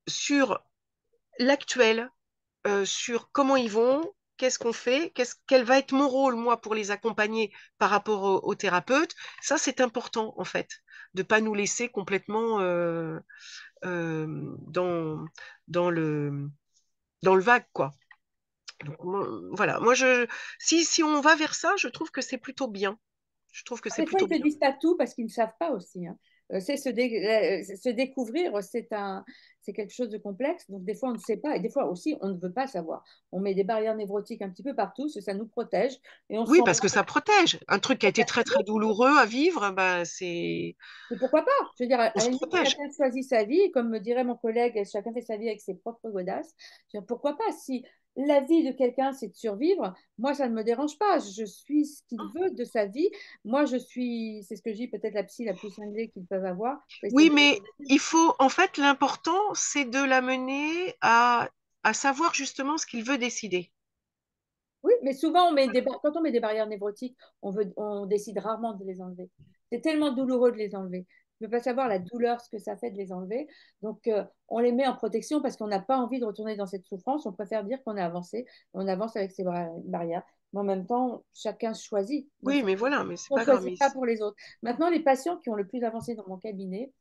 sur l'actuel, sur comment ils vont, qu'est-ce qu'on fait, quel va être mon rôle, moi, pour les accompagner par rapport aux thérapeutes. Ça, c'est important, en fait, de ne pas nous laisser complètement euh, dans, dans le, dans le vague, quoi. Donc, voilà, si on va vers ça, je trouve que c'est plutôt bien. Je trouve que c'est Des fois, plutôt ils ne te bien. disent pas tout parce qu'ils ne savent pas aussi, hein. C'est se découvrir, c'est quelque chose de complexe. Donc, des fois, on ne sait pas. Et des fois aussi, on ne veut pas savoir. On met des barrières névrotiques un petit peu partout, ça nous protège. Et on se Oui, sent parce que ça protège. Un truc qui a été très, très douloureux à vivre, bah, mais pourquoi pas? Je veux dire, à on la se limite, protège. chacun choisit sa vie, et comme me dirait mon collègue, chacun fait sa vie avec ses propres godasses. Je veux dire, pourquoi pas? Si la vie de quelqu'un, c'est de survivre, moi, ça ne me dérange pas. Je suis ce qu'il veut de sa vie. Moi, je suis, c'est ce que je dis, peut-être la psy la plus cinglée qu'ils peuvent avoir. Oui, mais il faut, en fait, l'important, c'est de l'amener à savoir justement ce qu'il veut décider. Oui, mais souvent, quand on met des barrières névrotiques, on décide rarement de les enlever. C'est tellement douloureux de les enlever. Je ne peux pas savoir la douleur, ce que ça fait de les enlever. Donc, on les met en protection parce qu'on n'a pas envie de retourner dans cette souffrance. On préfère dire qu'on a avancé. On avance avec ces barrières. Mais en même temps, chacun choisit de Oui, son mais côté. voilà, mais c'est On ne pas grave. choisit pas pour les autres. Maintenant, les patients qui ont le plus avancé dans mon cabinet,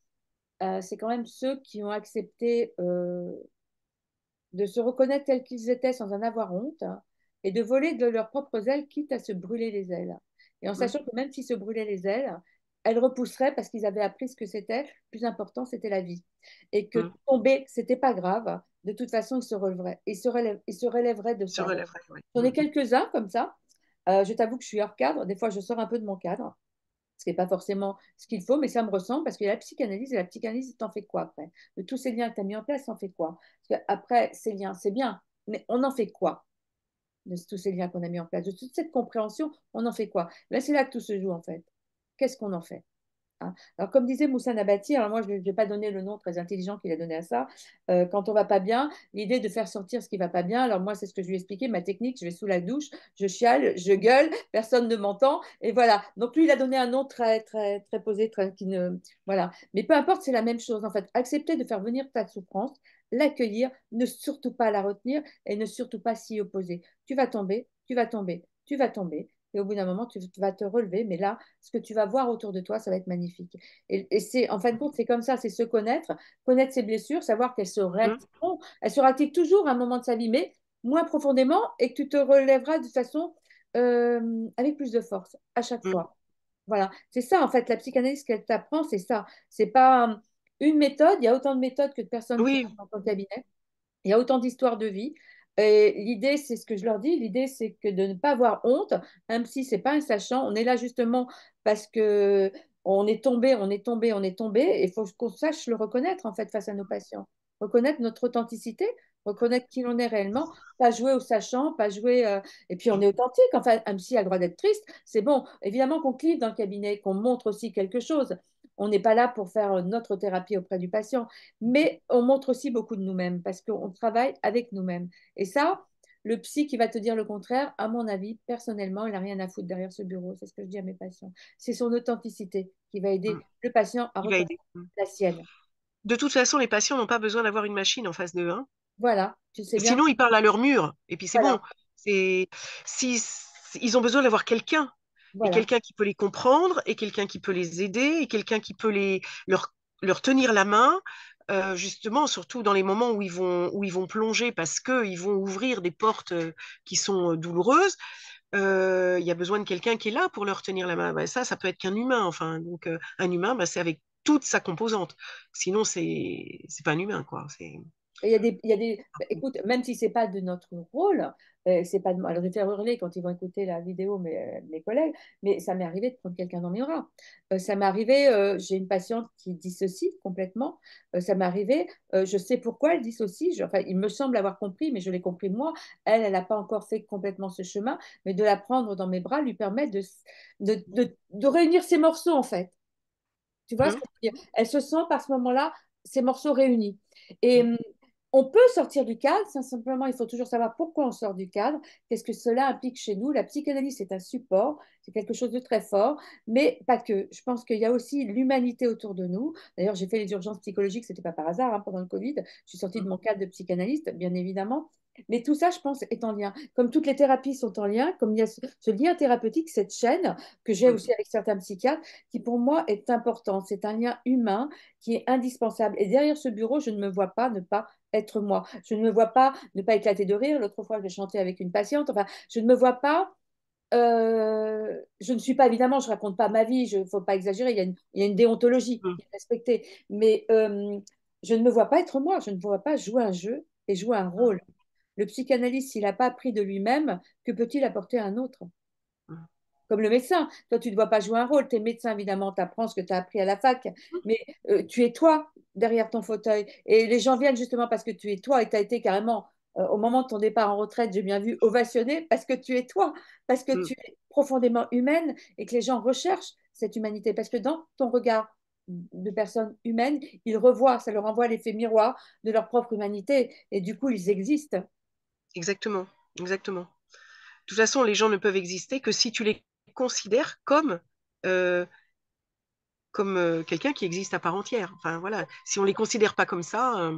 c'est quand même ceux qui ont accepté de se reconnaître tels qu'ils étaient sans en avoir honte, hein, et de voler de leurs propres ailes, quitte à se brûler les ailes. Et en Mm, sachant que même s'ils se brûlaient les ailes, elles repousseraient parce qu'ils avaient appris ce que c'était. Le plus important, c'était la vie. Et que mm. tomber, c'était pas grave. De toute façon, ils se relèveraient. Ils se relèveraient de Se ça. relèverait, oui. J'en Mm. ai quelques-uns comme ça. Je t'avoue que je suis hors cadre. Des fois, je sors un peu de mon cadre, ce qui n'est pas forcément ce qu'il faut, mais ça me ressemble parce qu'il y a la psychanalyse et la psychanalyse, t'en fais quoi après? De tous ces liens que tu as mis en place, t'en fais quoi? Parce qu'après, ces liens, c'est bien, mais on en fait quoi de tous ces liens qu'on a mis en place? De toute cette compréhension, on en fait quoi? Là, c'est là que tout se joue en fait. Qu'est-ce qu'on en fait? Hein. Alors, comme disait Moussa Nabati, alors moi, je ne vais pas donner le nom très intelligent qu'il a donné à ça, quand on va pas bien, l'idée de faire sortir ce qui va pas bien, alors moi, c'est ce que je lui ai expliqué, ma technique, je vais sous la douche, je chiale, je gueule, personne ne m'entend, et voilà. Donc, lui, il a donné un nom très, très, très posé, très, qui ne, voilà. Mais peu importe, c'est la même chose, en fait. Accepter de faire venir ta souffrance, l'accueillir, ne surtout pas la retenir et ne surtout pas s'y opposer. Tu vas tomber, tu vas tomber, tu vas tomber. et au bout d'un moment, tu vas te relever. Mais là, ce que tu vas voir autour de toi, ça va être magnifique. Et c'est, en fin de compte, c'est comme ça, c'est se connaître, connaître ses blessures, savoir qu'elles se Hum, réactiveront. Elles se réactivent toujours à un moment de sa vie, mais moins profondément, et que tu te relèveras de façon avec plus de force à chaque hum. fois. Voilà, c'est ça en fait, la psychanalyse qu'elle t'apprend, c'est ça. C'est pas une méthode, il y a autant de méthodes que de personnes qui Oui, rentrent dans ton cabinet. Il y a autant d'histoires de vie. Et l'idée, c'est ce que je leur dis, l'idée, c'est que de ne pas avoir honte. Un psy, c'est pas un sachant. On est là justement parce que on est tombé, on est tombé, on est tombé. Et il faut qu'on sache le reconnaître, en fait, face à nos patients. Reconnaître notre authenticité, reconnaître qui l'on est réellement. Pas jouer au sachant, pas jouer. Et puis, on est authentique. Enfin, un psy a le droit d'être triste. C'est bon. Évidemment qu'on clive dans le cabinet, qu'on montre aussi quelque chose. On n'est pas là pour faire notre thérapie auprès du patient. Mais on montre aussi beaucoup de nous-mêmes parce qu'on travaille avec nous-mêmes. Et ça, le psy qui va te dire le contraire, à mon avis, personnellement, il n'a rien à foutre derrière ce bureau. C'est ce que je dis à mes patients. C'est son authenticité qui va hum. aider le patient à Il va reconnaître aider. Hum. la sienne. De toute façon, les patients n'ont pas besoin d'avoir une machine en face d'eux, hein. Voilà, tu sais bien. Sinon, ils parlent à leur mur. Et puis c'est bon. Voilà, C'est si ils ont besoin d'avoir quelqu'un et voilà. quelqu'un qui peut les comprendre et quelqu'un qui peut les aider et quelqu'un qui peut leur tenir la main. Justement, surtout dans les moments où ils vont plonger parce qu'ils vont ouvrir des portes qui sont douloureuses, il y a besoin de quelqu'un qui est là pour leur tenir la main. Bah, ça peut être qu'un humain. Enfin, donc un humain, bah, c'est avec toute sa composante. Sinon, c'est pas un humain, quoi. C'est Et bah, écoute, même si c'est pas de notre rôle, c'est pas de, alors je vais faire hurler quand ils vont écouter la vidéo, mes collègues, mais ça m'est arrivé de prendre quelqu'un dans mes bras. Ça m'est arrivé, j'ai une patiente qui dissocie complètement. Ça m'est arrivé, je sais pourquoi elle dissocie. Enfin, il me semble avoir compris, mais je l'ai compris moi. Elle n'a pas encore fait complètement ce chemin, mais de la prendre dans mes bras lui permet de réunir ces morceaux, en fait. Tu vois ce Hum, que je veux dire? Elle se sent par ce moment-là, ces morceaux réunis. Et hum, on peut sortir du cadre, simplement, il faut toujours savoir pourquoi on sort du cadre, qu'est-ce que cela implique chez nous. La psychanalyse, c'est un support, c'est quelque chose de très fort, mais pas que. Je pense qu'il y a aussi l'humanité autour de nous. D'ailleurs, j'ai fait les urgences psychologiques, c'était pas par hasard, hein, pendant le Covid. Je suis sortie de hum, mon cadre de psychanalyste, bien évidemment. Mais tout ça, je pense, est en lien. Comme toutes les thérapies sont en lien, comme il y a ce lien thérapeutique, cette chaîne que j'ai hum, aussi avec certains psychiatres, qui pour moi est importante. C'est un lien humain qui est indispensable. Et derrière ce bureau, je ne me vois pas ne pas être moi. Je ne me vois pas ne pas éclater de rire. L'autre fois, j'ai chanté avec une patiente. Enfin, je ne me vois pas. Je ne suis pas, évidemment, je raconte pas ma vie. Il ne faut pas exagérer. Il y a une déontologie hum, qui est respectée. Mais je ne me vois pas être moi. Je ne me vois pas jouer un jeu et jouer un rôle. Le psychanalyste, s'il n'a pas appris de lui-même, que peut-il apporter à un autre? hum, Comme le médecin. Toi, tu ne dois pas jouer un rôle. Tu es médecin, évidemment, tu apprends ce que tu as appris à la fac, mais tu es toi derrière ton fauteuil. Et les gens viennent justement parce que tu es toi et tu as été carrément, au moment de ton départ en retraite, j'ai bien vu, ovationné parce que tu es toi, parce que hum. tu es profondément humaine et que les gens recherchent cette humanité. Parce que dans ton regard de personne humaine, ils revoient, ça leur envoie l'effet miroir de leur propre humanité et du coup, ils existent. Exactement, exactement. De toute façon, les gens ne peuvent exister que si tu les considères euh, comme quelqu'un qui existe à part entière. Enfin voilà, si on les considère pas comme ça,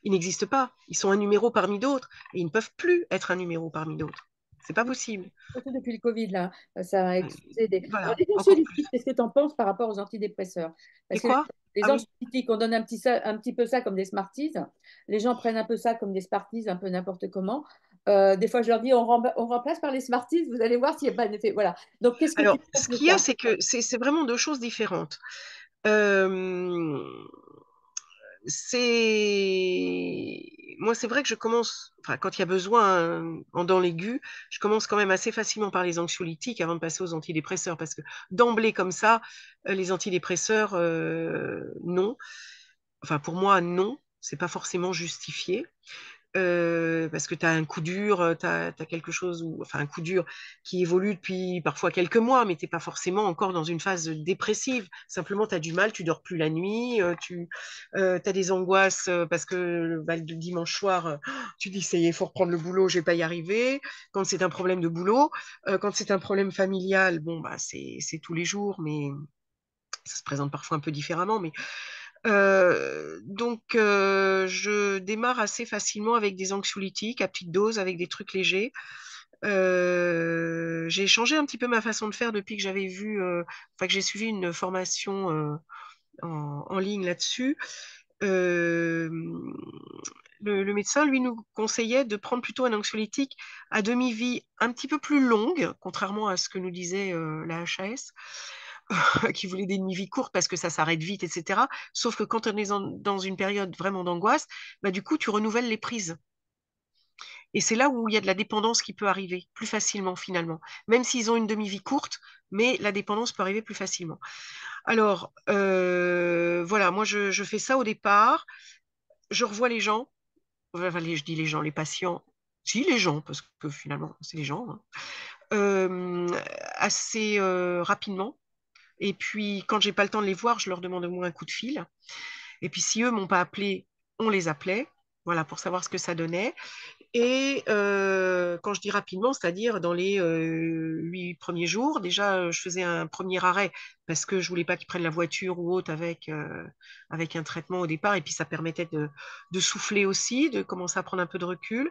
ils n'existent pas. Ils sont un numéro parmi d'autres et ils ne peuvent plus être un numéro parmi d'autres. C'est pas possible. Surtout depuis le Covid, là, ça a Euh, explosé Alors, Voilà, les encore plus. anxiolytiques, qu'est-ce que tu en penses par rapport aux antidépresseurs? Et Parce que quoi? les Ah oui. anxiolytiques, on donne un petit peu ça comme des Smarties. Les gens prennent un peu ça comme des Smarties, un peu n'importe comment. Des fois, je leur dis, on remplace par les Smarties, vous allez voir s'il n'y a pas d'effet. Voilà. Donc, qu'est-ce que tu Alors, penses ce de qu'il y a, ça? c'est que c'est vraiment deux choses différentes. Euh, Moi, c'est vrai que je commence, enfin, quand il y a besoin en dents l'aigu, je commence quand même assez facilement par les anxiolytiques avant de passer aux antidépresseurs, parce que d'emblée comme ça, les antidépresseurs, non. Enfin, pour moi, non. C'est pas forcément justifié. Parce que tu as un coup dur, tu as quelque chose, enfin un coup dur qui évolue depuis parfois quelques mois, mais tu n'es pas forcément encore dans une phase dépressive. Simplement, tu as du mal, tu dors plus la nuit, tu as des angoisses parce que bah, le dimanche soir, tu dis, ça y est, il faut reprendre le boulot, je vais pas y arriver. Quand c'est un problème de boulot, quand c'est un problème familial, bon, bah, c'est tous les jours, mais ça se présente parfois un peu différemment, mais je démarre assez facilement avec des anxiolytiques à petite dose, avec des trucs légers. j'ai changé un petit peu ma façon de faire depuis que j'avais vu, enfin que j'ai suivi une formation en ligne là-dessus. Euh, le médecin, lui, nous conseillait de prendre plutôt un anxiolytique à demi-vie un petit peu plus longue, contrairement à ce que nous disait la HAS, qui voulait des demi-vies courtes parce que ça s'arrête vite, etc. Sauf que quand on est dans une période vraiment d'angoisse, bah, du coup, tu renouvelles les prises. Et c'est là où il y a de la dépendance qui peut arriver plus facilement finalement, même s'ils ont une demi-vie courte, mais la dépendance peut arriver plus facilement. Alors, voilà, moi je fais ça au départ, je revois les gens, enfin, je dis les gens, les patients, si les gens, parce que finalement c'est les gens, hein, euh, assez rapidement. Et puis quand j'ai pas le temps de les voir, je leur demande au moins un coup de fil. Et puis si eux m'ont pas appelé, on les appelait, voilà, pour savoir ce que ça donnait. Et quand je dis rapidement, c'est-à-dire dans les 8 premiers jours, déjà, je faisais un premier arrêt parce que je voulais pas qu'ils prennent la voiture ou autre avec un traitement au départ. Et puis, ça permettait de souffler aussi, de commencer à prendre un peu de recul.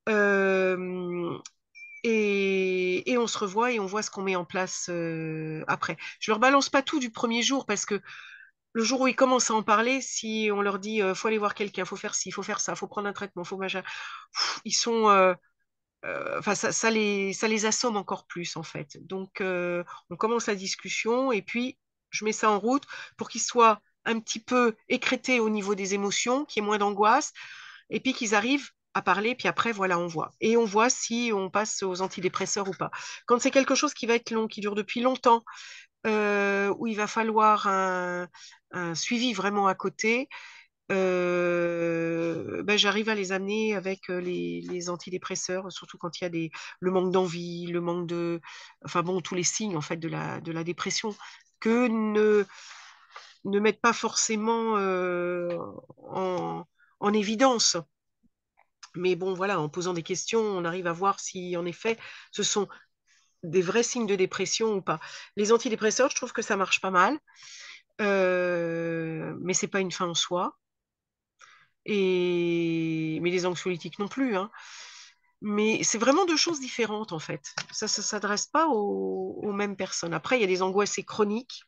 Euh, et on se revoit et on voit ce qu'on met en place après. Je leur balance pas tout du premier jour parce que le jour où ils commencent à en parler, si on leur dit faut aller voir quelqu'un, faut faire ci, faut faire ça, faut prendre un traitement, faut machin, ils sont, enfin ça les assomme encore plus en fait. Donc on commence la discussion et puis je mets ça en route pour qu'ils soient un petit peu écrétés au niveau des émotions, qu'il y ait moins d'angoisse et puis qu'ils arrivent à parler, puis après, voilà, on voit. Et on voit si on passe aux antidépresseurs ou pas. Quand c'est quelque chose qui va être long, qui dure depuis longtemps, où il va falloir un suivi vraiment à côté, ben, j'arrive à les amener avec les antidépresseurs, surtout quand il y a le manque d'envie, le manque de, enfin bon, tous les signes en fait de la dépression que ne mettent pas forcément en, en évidence. Mais bon, voilà, en posant des questions, on arrive à voir si en effet ce sont des vrais signes de dépression ou pas. Les antidépresseurs, je trouve que ça marche pas mal, mais c'est pas une fin en soi. Mais les anxiolytiques non plus, hein. Mais c'est vraiment deux choses différentes en fait. Ça ne s'adresse pas aux mêmes personnes. Après, il y a des angoisses chroniques.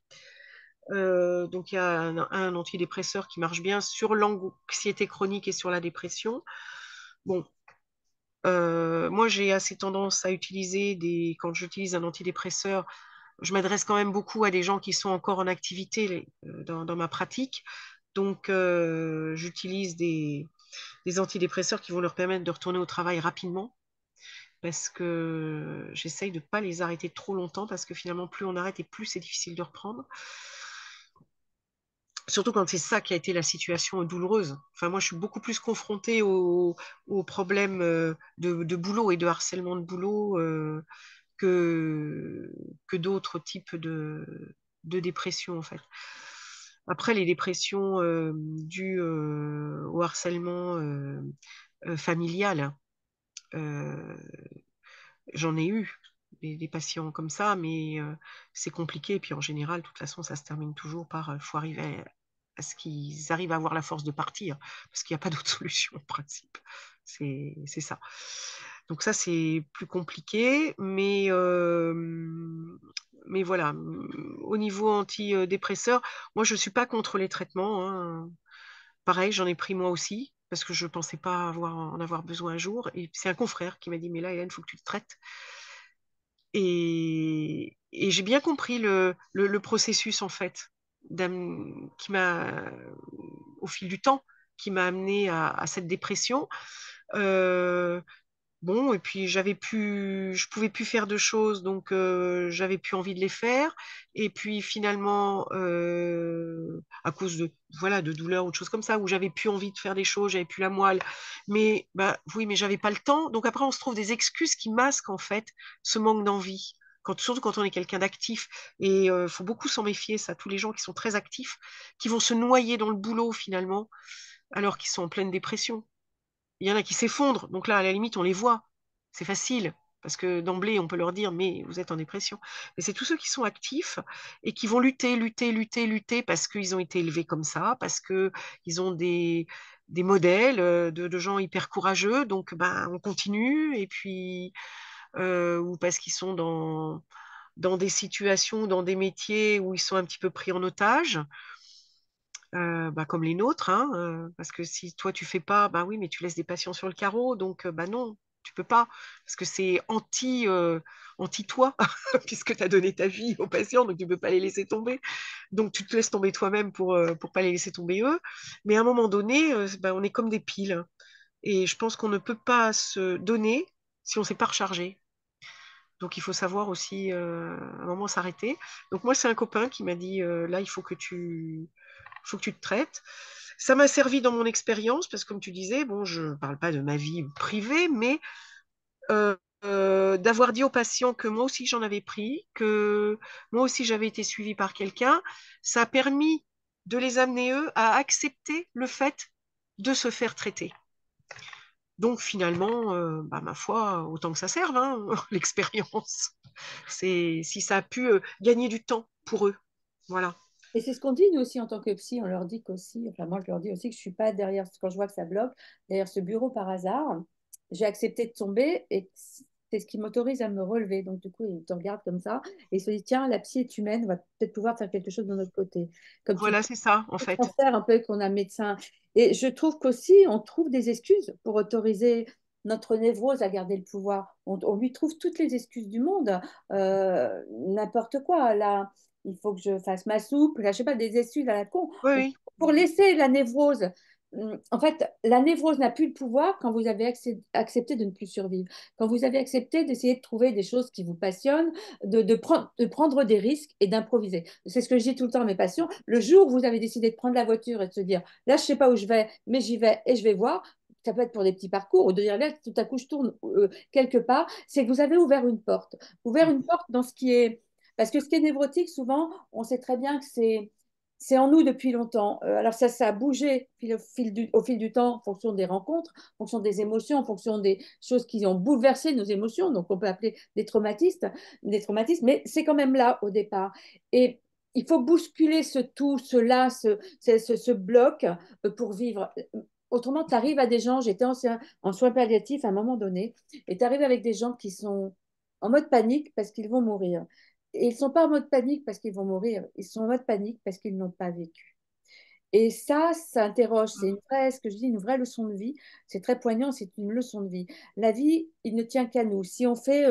Donc, il y a un antidépresseur qui marche bien sur l'anxiété chronique et sur la dépression. Bon, moi, j'ai assez tendance à utiliser quand j'utilise un antidépresseur, je m'adresse quand même beaucoup à des gens qui sont encore en activité dans ma pratique. Donc, j'utilise des antidépresseurs qui vont leur permettre de retourner au travail rapidement parce que j'essaye de ne pas les arrêter trop longtemps parce que finalement, plus on arrête et plus c'est difficile de reprendre. Surtout quand c'est ça qui a été la situation douloureuse. Enfin, moi, je suis beaucoup plus confrontée aux problèmes de boulot et de harcèlement de boulot que, que d'autres types de dépression, en fait. Après, les dépressions dues au harcèlement familial, euh, j'en ai eu des patients comme ça, mais c'est compliqué. Et puis en général, de toute façon, ça se termine toujours par faut arriver à ce qu'ils arrivent à avoir la force de partir, parce qu'il n'y a pas d'autre solution en principe. C'est ça. Donc ça, c'est plus compliqué, mais voilà. Au niveau antidépresseur, moi, je ne suis pas contre les traitements, hein. Pareil, j'en ai pris moi aussi, parce que je ne pensais pas en avoir besoin un jour. Et c'est un confrère qui m'a dit, mais là, Hélène, il faut que tu te traites. Et j'ai bien compris le processus, en fait, qui m'a, au fil du temps, qui m'a amené à cette dépression. Euh, Bon, et puis je pouvais plus faire de choses, donc j'avais plus envie de les faire. Et puis finalement, à cause voilà, de douleurs ou de choses comme ça, où j'avais plus envie de faire des choses, j'avais plus la moelle. Mais bah oui, mais j'avais pas le temps. Donc après, on se trouve des excuses qui masquent en fait ce manque d'envie. Surtout quand on est quelqu'un d'actif. Et il faut beaucoup s'en méfier, ça, tous les gens qui sont très actifs, qui vont se noyer dans le boulot finalement, alors qu'ils sont en pleine dépression. Il y en a qui s'effondrent. Donc là, à la limite, on les voit. C'est facile. Parce que d'emblée, on peut leur dire, mais vous êtes en dépression. Mais c'est tous ceux qui sont actifs et qui vont lutter, lutter, lutter, lutter parce qu'ils ont été élevés comme ça, parce qu'ils ont des modèles de gens hyper courageux. Donc, ben, on continue. Et puis, ou parce qu'ils sont dans des situations, dans des métiers où ils sont un petit peu pris en otage, bah, comme les nôtres, hein, parce que si toi tu fais pas, bah oui, mais tu laisses des patients sur le carreau, donc bah non, tu peux pas, parce que c'est anti toi, puisque tu as donné ta vie aux patients, donc tu peux pas les laisser tomber. Donc tu te laisses tomber toi-même pour pas les laisser tomber eux. Mais à un moment donné, bah, on est comme des piles. Et je pense qu'on ne peut pas se donner si on ne s'est pas rechargé. Donc il faut savoir aussi à un moment s'arrêter. Donc moi, c'est un copain qui m'a dit, là, faut que tu te traites. Ça m'a servi dans mon expérience parce que comme tu disais, bon, je ne parle pas de ma vie privée, mais euh, d'avoir dit aux patients que moi aussi j'en avais pris, que moi aussi j'avais été suivie par quelqu'un, ça a permis de les amener eux à accepter le fait de se faire traiter. Donc finalement, bah, ma foi, autant que ça serve, hein, l'expérience. C'est si ça a pu gagner du temps pour eux. Voilà. Et c'est ce qu'on dit, nous aussi, en tant que psy, on leur dit qu'aussi, enfin moi je leur dis aussi que je ne suis pas derrière, quand je vois que ça bloque, derrière ce bureau par hasard, j'ai accepté de tomber et c'est ce qui m'autorise à me relever. Donc du coup, ils te regardent comme ça et ils se disent, tiens, la psy est humaine, on va peut-être pouvoir faire quelque chose de notre côté. Comme tu dis, Voilà, c'est ça, en le fait. transfert un peu qu'on a médecin. Et je trouve qu'aussi, on trouve des excuses pour autoriser notre névrose à garder le pouvoir. On lui trouve toutes les excuses du monde, n'importe quoi. Là, il faut que je fasse ma soupe, là, je sais pas, des excuses à la con, Oui, pour laisser la névrose. En fait, la névrose n'a plus le pouvoir quand vous avez accepté de ne plus survivre, quand vous avez accepté d'essayer de trouver des choses qui vous passionnent, de prendre des risques et d'improviser. C'est ce que je dis tout le temps à mes patients. Le jour où vous avez décidé de prendre la voiture et de se dire, là, je ne sais pas où je vais, mais j'y vais et je vais voir, ça peut être pour des petits parcours, ou de dire, là, tout à coup, je tourne quelque part, c'est que vous avez ouvert une porte dans ce qui est parce que ce qui est névrotique, souvent, on sait très bien que c'est en nous depuis longtemps. Alors ça a bougé au fil du temps en fonction des rencontres, en fonction des émotions, en fonction des choses qui ont bouleversé nos émotions, donc on peut appeler des traumatismes, mais c'est quand même là au départ. Et il faut bousculer ce tout, cela, ce bloc pour vivre. Autrement, tu arrives à des gens, j'étais en soins palliatifs à un moment donné, et tu arrives avec des gens qui sont en mode panique parce qu'ils vont mourir. Et ils ne sont pas en mode panique parce qu'ils vont mourir, ils sont en mode panique parce qu'ils n'ont pas vécu. Et ça interroge, c'est une vraie, ce que je dis, une vraie leçon de vie. C'est très poignant, c'est une leçon de vie. La vie, il ne tient qu'à nous. Si on fait,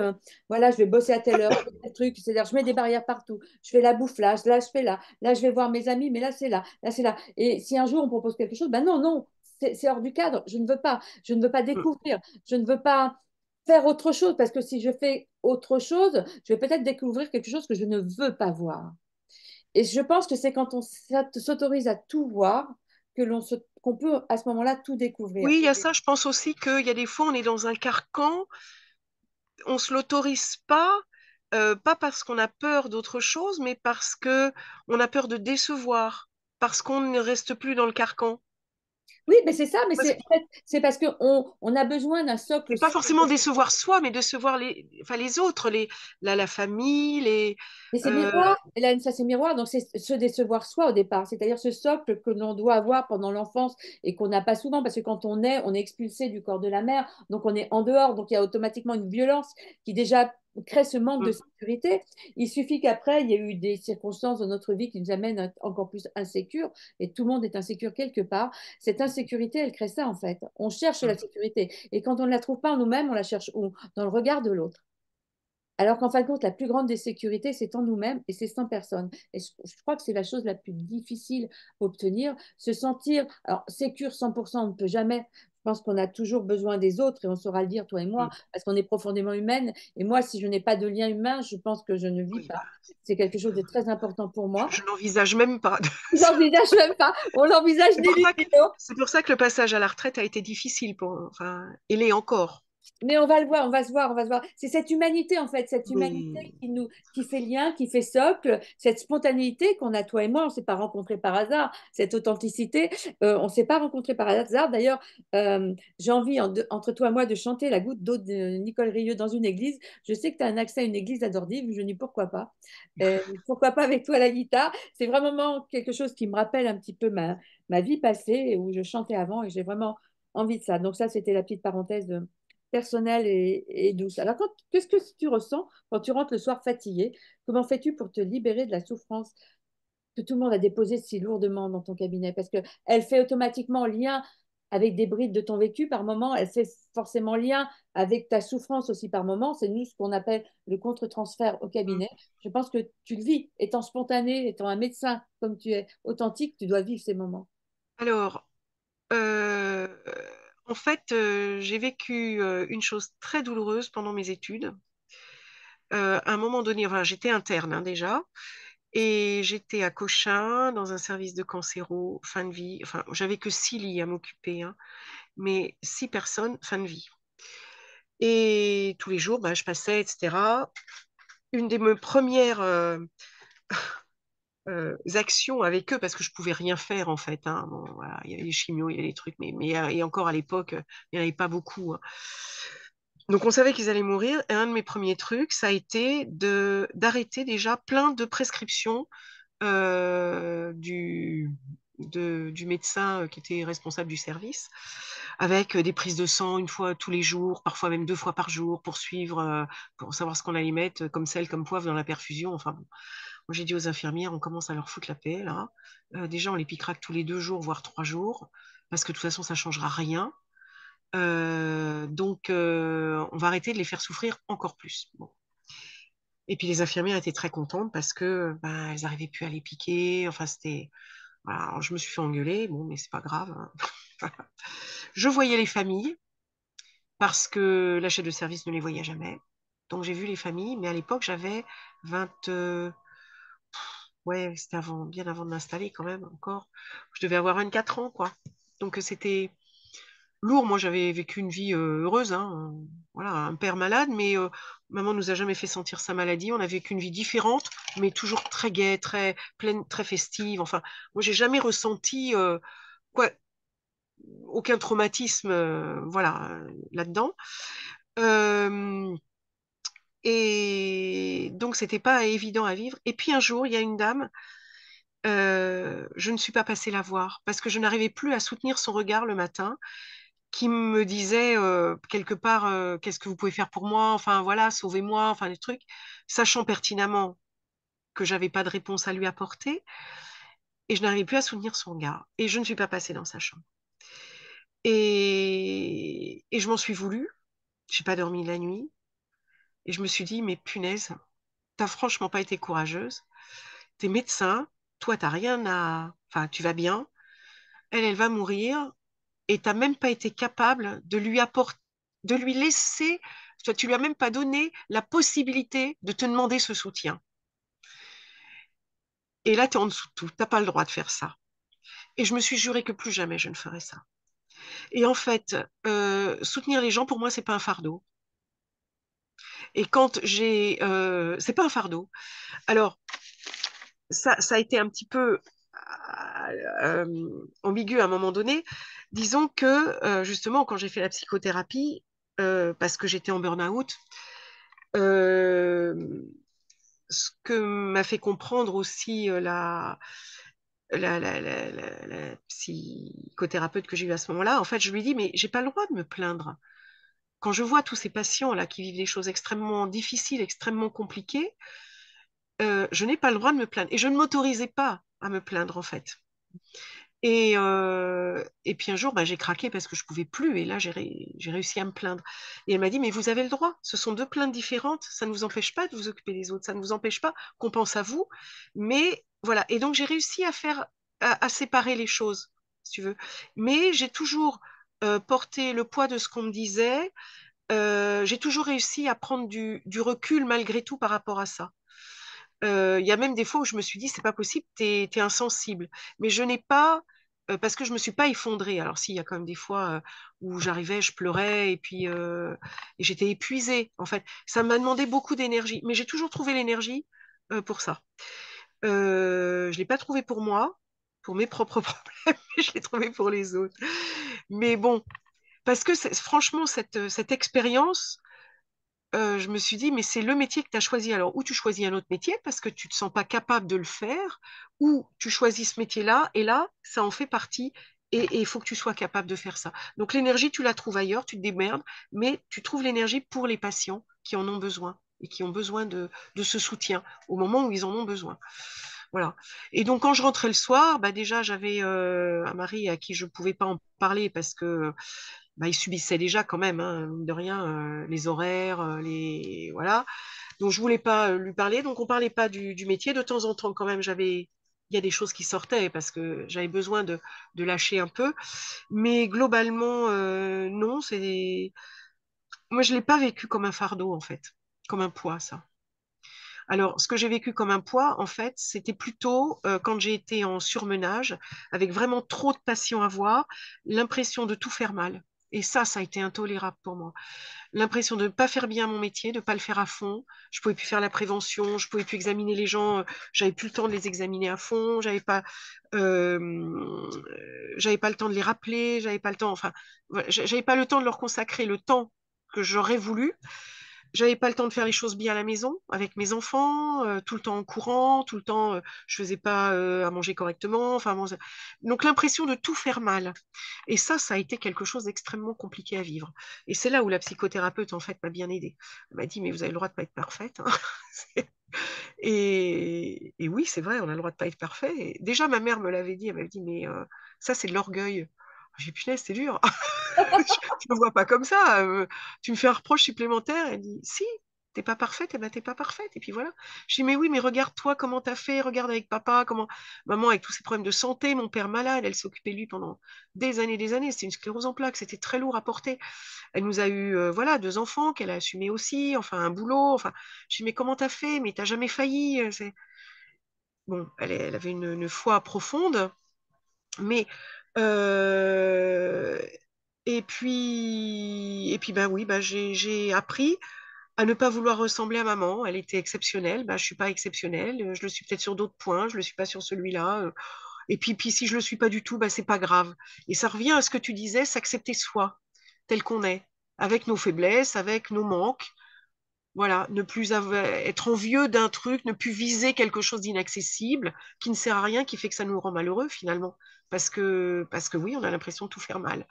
voilà, je vais bosser à telle heure, je fais tel truc, c'est-à-dire je mets des barrières partout, je fais la bouffe là je fais là je vais voir mes amis, mais là c'est là. Et si un jour on propose quelque chose, ben non, non, c'est hors du cadre. Je ne veux pas découvrir, je ne veux pas faire autre chose parce que si je fais autre chose, je vais peut-être découvrir quelque chose que je ne veux pas voir. Et je pense que c'est quand on s'autorise à tout voir qu'on peut à ce moment-là tout découvrir. oui, il y a ça. Je pense aussi qu'il y a des fois, on est dans un carcan, on se l'autorise pas, pas parce qu'on a peur d'autre chose, mais parce que on a peur de décevoir, parce qu'on ne reste plus dans le carcan. Oui, mais c'est ça, mais Parce en fait, c'est parce qu'on a besoin d'un socle Mais pas sûr. forcément décevoir soi, mais décevoir enfin, les autres, la famille, Mais c'est euh, miroir, et là, ça c'est miroir, donc c'est se décevoir soi au départ, c'est-à-dire ce socle que l'on doit avoir pendant l'enfance et qu'on n'a pas souvent, parce que quand on est expulsé du corps de la mère, donc on est en dehors, donc il y a automatiquement une violence qui déjà crée ce manque de mm, sécurité. Il suffit qu'après, il y ait eu des circonstances dans notre vie qui nous amènent à être encore plus insécures, et tout le monde est insécure quelque part. Cette insécurité, elle crée ça en fait. On cherche la mm, sécurité, et quand on ne la trouve pas en nous-mêmes, on la cherche où? Dans le regard de l'autre. Alors qu'en fin de compte, la plus grande des sécurités, c'est en nous-mêmes et c'est sans personne. Et je crois que c'est la chose la plus difficile à obtenir, se sentir, alors sécure 100%, on ne peut jamais. Je pense qu'on a toujours besoin des autres et on saura le dire, toi et moi, mm. parce qu'on est profondément humaine. Et moi, si je n'ai pas de lien humain, je pense que je ne vis Oui, pas. bah, C'est quelque chose de très important pour moi. je n'envisage même pas. On l'envisage même pas. On l'envisage C'est ni pour l'une ça que, ni l'autre. c'est pour ça que le passage à la retraite a été difficile enfin, il est encore. Mais on va le voir, on va se voir, on va se voir. C'est cette humanité, en fait, cette humanité Mais qui fait lien, qui fait socle, cette spontanéité qu'on a, toi et moi, on ne s'est pas rencontrés par hasard, cette authenticité, on ne s'est pas rencontrés par hasard. D'ailleurs, j'ai envie, entre toi et moi, de chanter la goutte d'eau de Nicole Rieu dans une église. Je sais que tu as un accès à une église à Dordive, je dis pourquoi pas. Pourquoi pas avec toi à la guitare? C'est vraiment quelque chose qui me rappelle un petit peu ma vie passée, où je chantais avant et j'ai vraiment envie de ça. Donc ça, c'était la petite parenthèse personnelle et douce. Alors, qu'est-ce que tu ressens quand tu rentres le soir fatigué? Comment fais-tu pour te libérer de la souffrance que tout le monde a déposée si lourdement dans ton cabinet? Parce qu'elle fait automatiquement lien avec des brides de ton vécu par moment, elle fait forcément lien avec ta souffrance aussi par moment. C'est nous ce qu'on appelle le contre-transfert au Mm. cabinet. Je pense que tu le vis, étant spontané, étant un médecin comme tu es authentique, tu dois vivre ces moments. Alors, euh, en fait, j'ai vécu une chose très douloureuse pendant mes études. À un moment donné, enfin, j'étais interne hein, déjà, et j'étais à Cochin dans un service de cancéro, fin de vie. Enfin, j'avais que 6 lits à m'occuper, hein, mais 6 personnes, fin de vie. Et tous les jours, bah, je passais, etc. Une des mes premières actions avec eux, parce que je pouvais rien faire en fait, hein. Bon, voilà, il y avait les chimios, il y avait les trucs, et encore à l'époque, il n'y en avait pas beaucoup, hein. Donc on savait qu'ils allaient mourir, et un de mes premiers trucs, ça a été d'arrêter déjà plein de prescriptions du médecin qui était responsable du service, avec des prises de sang une fois tous les jours, parfois même 2 fois par jour, pour suivre, pour savoir ce qu'on allait mettre, comme sel, comme poivre dans la perfusion. Enfin bon, moi j'ai dit aux infirmières, on commence à leur foutre la paix là. Déjà, on les piquera que tous les 2 jours, voire 3 jours, parce que de toute façon, ça changera rien. Donc, on va arrêter de les faire souffrir encore plus. Bon. Et puis les infirmières étaient très contentes parce que ben, elles n'arrivaient plus à les piquer. Enfin, c'était. Voilà. Alors, je me suis fait engueuler, bon, mais c'est pas grave, hein. Je voyais les familles parce que la chef de service ne les voyait jamais. Donc j'ai vu les familles, mais à l'époque j'avais 20. Ouais, c'était avant, bien avant de m'installer quand même encore. Je devais avoir 24 ans, quoi. Donc c'était lourd. Moi, j'avais vécu une vie heureuse, hein. Voilà, un père malade, mais maman nous a jamais fait sentir sa maladie. On a vécu une vie différente, mais toujours très gaie, très pleine, très festive. Enfin, moi, j'ai jamais ressenti quoi, aucun traumatisme, voilà, là-dedans. Euh, et donc, c'était pas évident à vivre. Et puis un jour, il y a une dame. Je ne suis pas passée la voir parce que je n'arrivais plus à soutenir son regard le matin, qui me disait quelque part qu'est-ce que vous pouvez faire pour moi, enfin voilà, sauvez-moi, enfin des trucs, sachant pertinemment que j'avais pas de réponse à lui apporter, et je n'arrivais plus à soutenir son regard, et je ne suis pas passée dans sa chambre. Et je m'en suis voulu, j'ai pas dormi la nuit, et je me suis dit, mais punaise, t'as franchement pas été courageuse, t'es médecin, toi t'as rien à... Enfin, tu vas bien, elle va mourir, et t'as même pas été capable de lui apporter, de lui laisser, tu lui as même pas donné la possibilité de te demander ce soutien. Et là, tu es en dessous de tout, t'as pas le droit de faire ça. Et je me suis juré que plus jamais je ne ferai ça. Et en fait, soutenir les gens, pour moi, c'est pas un fardeau. Et quand c'est pas un fardeau. Alors, ça a été un petit peu ambigu à un moment donné. Disons que, justement, quand j'ai fait la psychothérapie, parce que j'étais en burn-out, Euh, ce que m'a fait comprendre aussi la psychothérapeute que j'ai eue à ce moment-là, en fait, je lui dis, mais j'ai pas le droit de me plaindre. Quand je vois tous ces patients là qui vivent des choses extrêmement difficiles, extrêmement compliquées, je n'ai pas le droit de me plaindre. Et je ne m'autorisais pas à me plaindre, en fait. Et puis un jour, bah, j'ai craqué parce que je pouvais plus. Et là, j'ai réussi à me plaindre. Et elle m'a dit, mais vous avez le droit. Ce sont 2 plaintes différentes. Ça ne vous empêche pas de vous occuper des autres. Ça ne vous empêche pas qu'on pense à vous. Mais voilà. Et donc, j'ai réussi à séparer les choses, si tu veux. Mais j'ai toujours porté le poids de ce qu'on me disait. J'ai toujours réussi à prendre du recul malgré tout par rapport à ça. Il y a même des fois où je me suis dit, c'est pas possible, t'es insensible. Mais je n'ai pas, parce que je me suis pas effondrée. Alors si, il y a quand même des fois où j'arrivais, je pleurais et j'étais épuisée. En fait, ça m'a demandé beaucoup d'énergie, mais j'ai toujours trouvé l'énergie pour ça. Je l'ai pas trouvé pour moi, pour mes propres problèmes, mais je l'ai trouvé pour les autres. Mais bon, parce que franchement, cette expérience je me suis dit, mais c'est le métier que tu as choisi. Alors, ou tu choisis un autre métier parce que tu ne te sens pas capable de le faire, ou tu choisis ce métier-là, et là, ça en fait partie. Et il faut que tu sois capable de faire ça. Donc l'énergie, tu la trouves ailleurs, tu te démerdes, mais tu trouves l'énergie pour les patients qui en ont besoin et qui ont besoin de ce soutien au moment où ils en ont besoin. Voilà. Et donc quand je rentrais le soir, bah déjà j'avais un mari à qui je pouvais pas en parler parce que bah, il subissait déjà quand même, hein, mine de rien, les horaires, les voilà. Donc je voulais pas lui parler, donc on parlait pas du métier. De temps en temps, quand même, il y a des choses qui sortaient parce que j'avais besoin de lâcher un peu. Mais globalement, non, moi je l'ai pas vécu comme un fardeau en fait, comme un poids ça. Alors, ce que j'ai vécu comme un poids, en fait, c'était plutôt quand j'ai été en surmenage, avec vraiment trop de passion à voir, l'impression de tout faire mal. Et ça a été intolérable pour moi. L'impression de ne pas faire bien mon métier, de ne pas le faire à fond. Je pouvais plus faire la prévention, je pouvais plus examiner les gens, j'avais plus le temps de les examiner à fond, j'avais pas le temps de les rappeler, j'avais pas le temps, enfin, voilà, j'avais pas le temps de leur consacrer le temps que j'aurais voulu. J'avais pas le temps de faire les choses bien à la maison avec mes enfants, tout le temps en courant, tout le temps, je faisais pas à manger correctement. Enfin, bon, donc l'impression de tout faire mal. Et ça a été quelque chose d'extrêmement compliqué à vivre. Et c'est là où la psychothérapeute en fait m'a bien aidée. Elle m'a dit mais vous avez le droit de pas être parfaite, hein. Et oui, c'est vrai, on a le droit de pas être parfait. Et déjà ma mère me l'avait dit, elle m'avait dit mais ça c'est de l'orgueil. J'ai dit, punaise, c'est dur. Je ne le vois pas comme ça. Tu me fais un reproche supplémentaire. Elle dit, si, t'es pas parfaite, et ben t'es pas parfaite. Et puis voilà. Je dis, mais oui, mais regarde-toi comment t'as fait, regarde avec papa, comment maman avec tous ses problèmes de santé, mon père malade, elle s'est occupée de lui pendant des années, des années. C'était une sclérose en plaques, c'était très lourd à porter. Elle nous a eu, voilà, deux enfants qu'elle a assumés aussi, enfin un boulot. Enfin, je dis, mais comment t'as fait? Mais t'as jamais failli. Bon, elle avait une foi profonde, mais euh, et puis ben oui, ben j'ai appris à ne pas vouloir ressembler à maman. Elle était exceptionnelle, ben je suis pas exceptionnelle. Je le suis peut-être sur d'autres points, je le suis pas sur celui-là. Et puis si je le suis pas du tout, ben c'est pas grave. Et ça revient à ce que tu disais, s'accepter soi tel qu'on est, avec nos faiblesses, avec nos manques. Voilà, ne plus être envieux d'un truc, ne plus viser quelque chose d'inaccessible, qui ne sert à rien, qui fait que ça nous rend malheureux finalement. Parce que oui, on a l'impression de tout faire mal.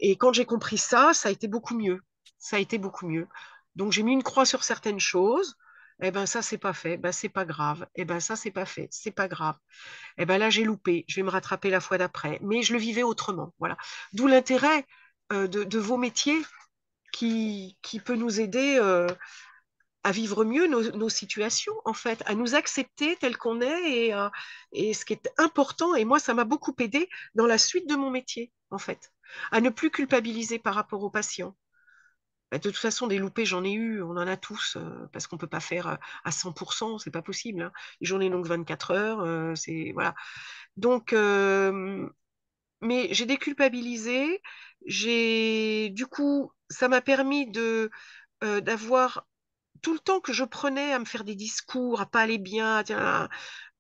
Et quand j'ai compris ça, ça a été beaucoup mieux. Ça a été beaucoup mieux. Donc j'ai mis une croix sur certaines choses. Eh ben ça c'est pas fait, ben c'est pas grave. Eh ben ça c'est pas fait, c'est pas grave. Eh ben là j'ai loupé, je vais me rattraper la fois d'après. Mais je le vivais autrement, voilà. D'où l'intérêt de vos métiers qui peut nous aider à vivre mieux nos situations, en fait, à nous accepter tel qu'on est et ce qui est important, et moi, ça m'a beaucoup aidé dans la suite de mon métier, en fait, à ne plus culpabiliser par rapport aux patients. Bah, de toute façon, des loupés, j'en ai eu, on en a tous, parce qu'on ne peut pas faire à 100%, c'est pas possible, hein. Les journées longues 24 heures, c'est voilà. Donc, mais j'ai déculpabilisé, du coup, ça m'a permis d'avoir tout le temps que je prenais à me faire des discours, à pas aller bien, tiens,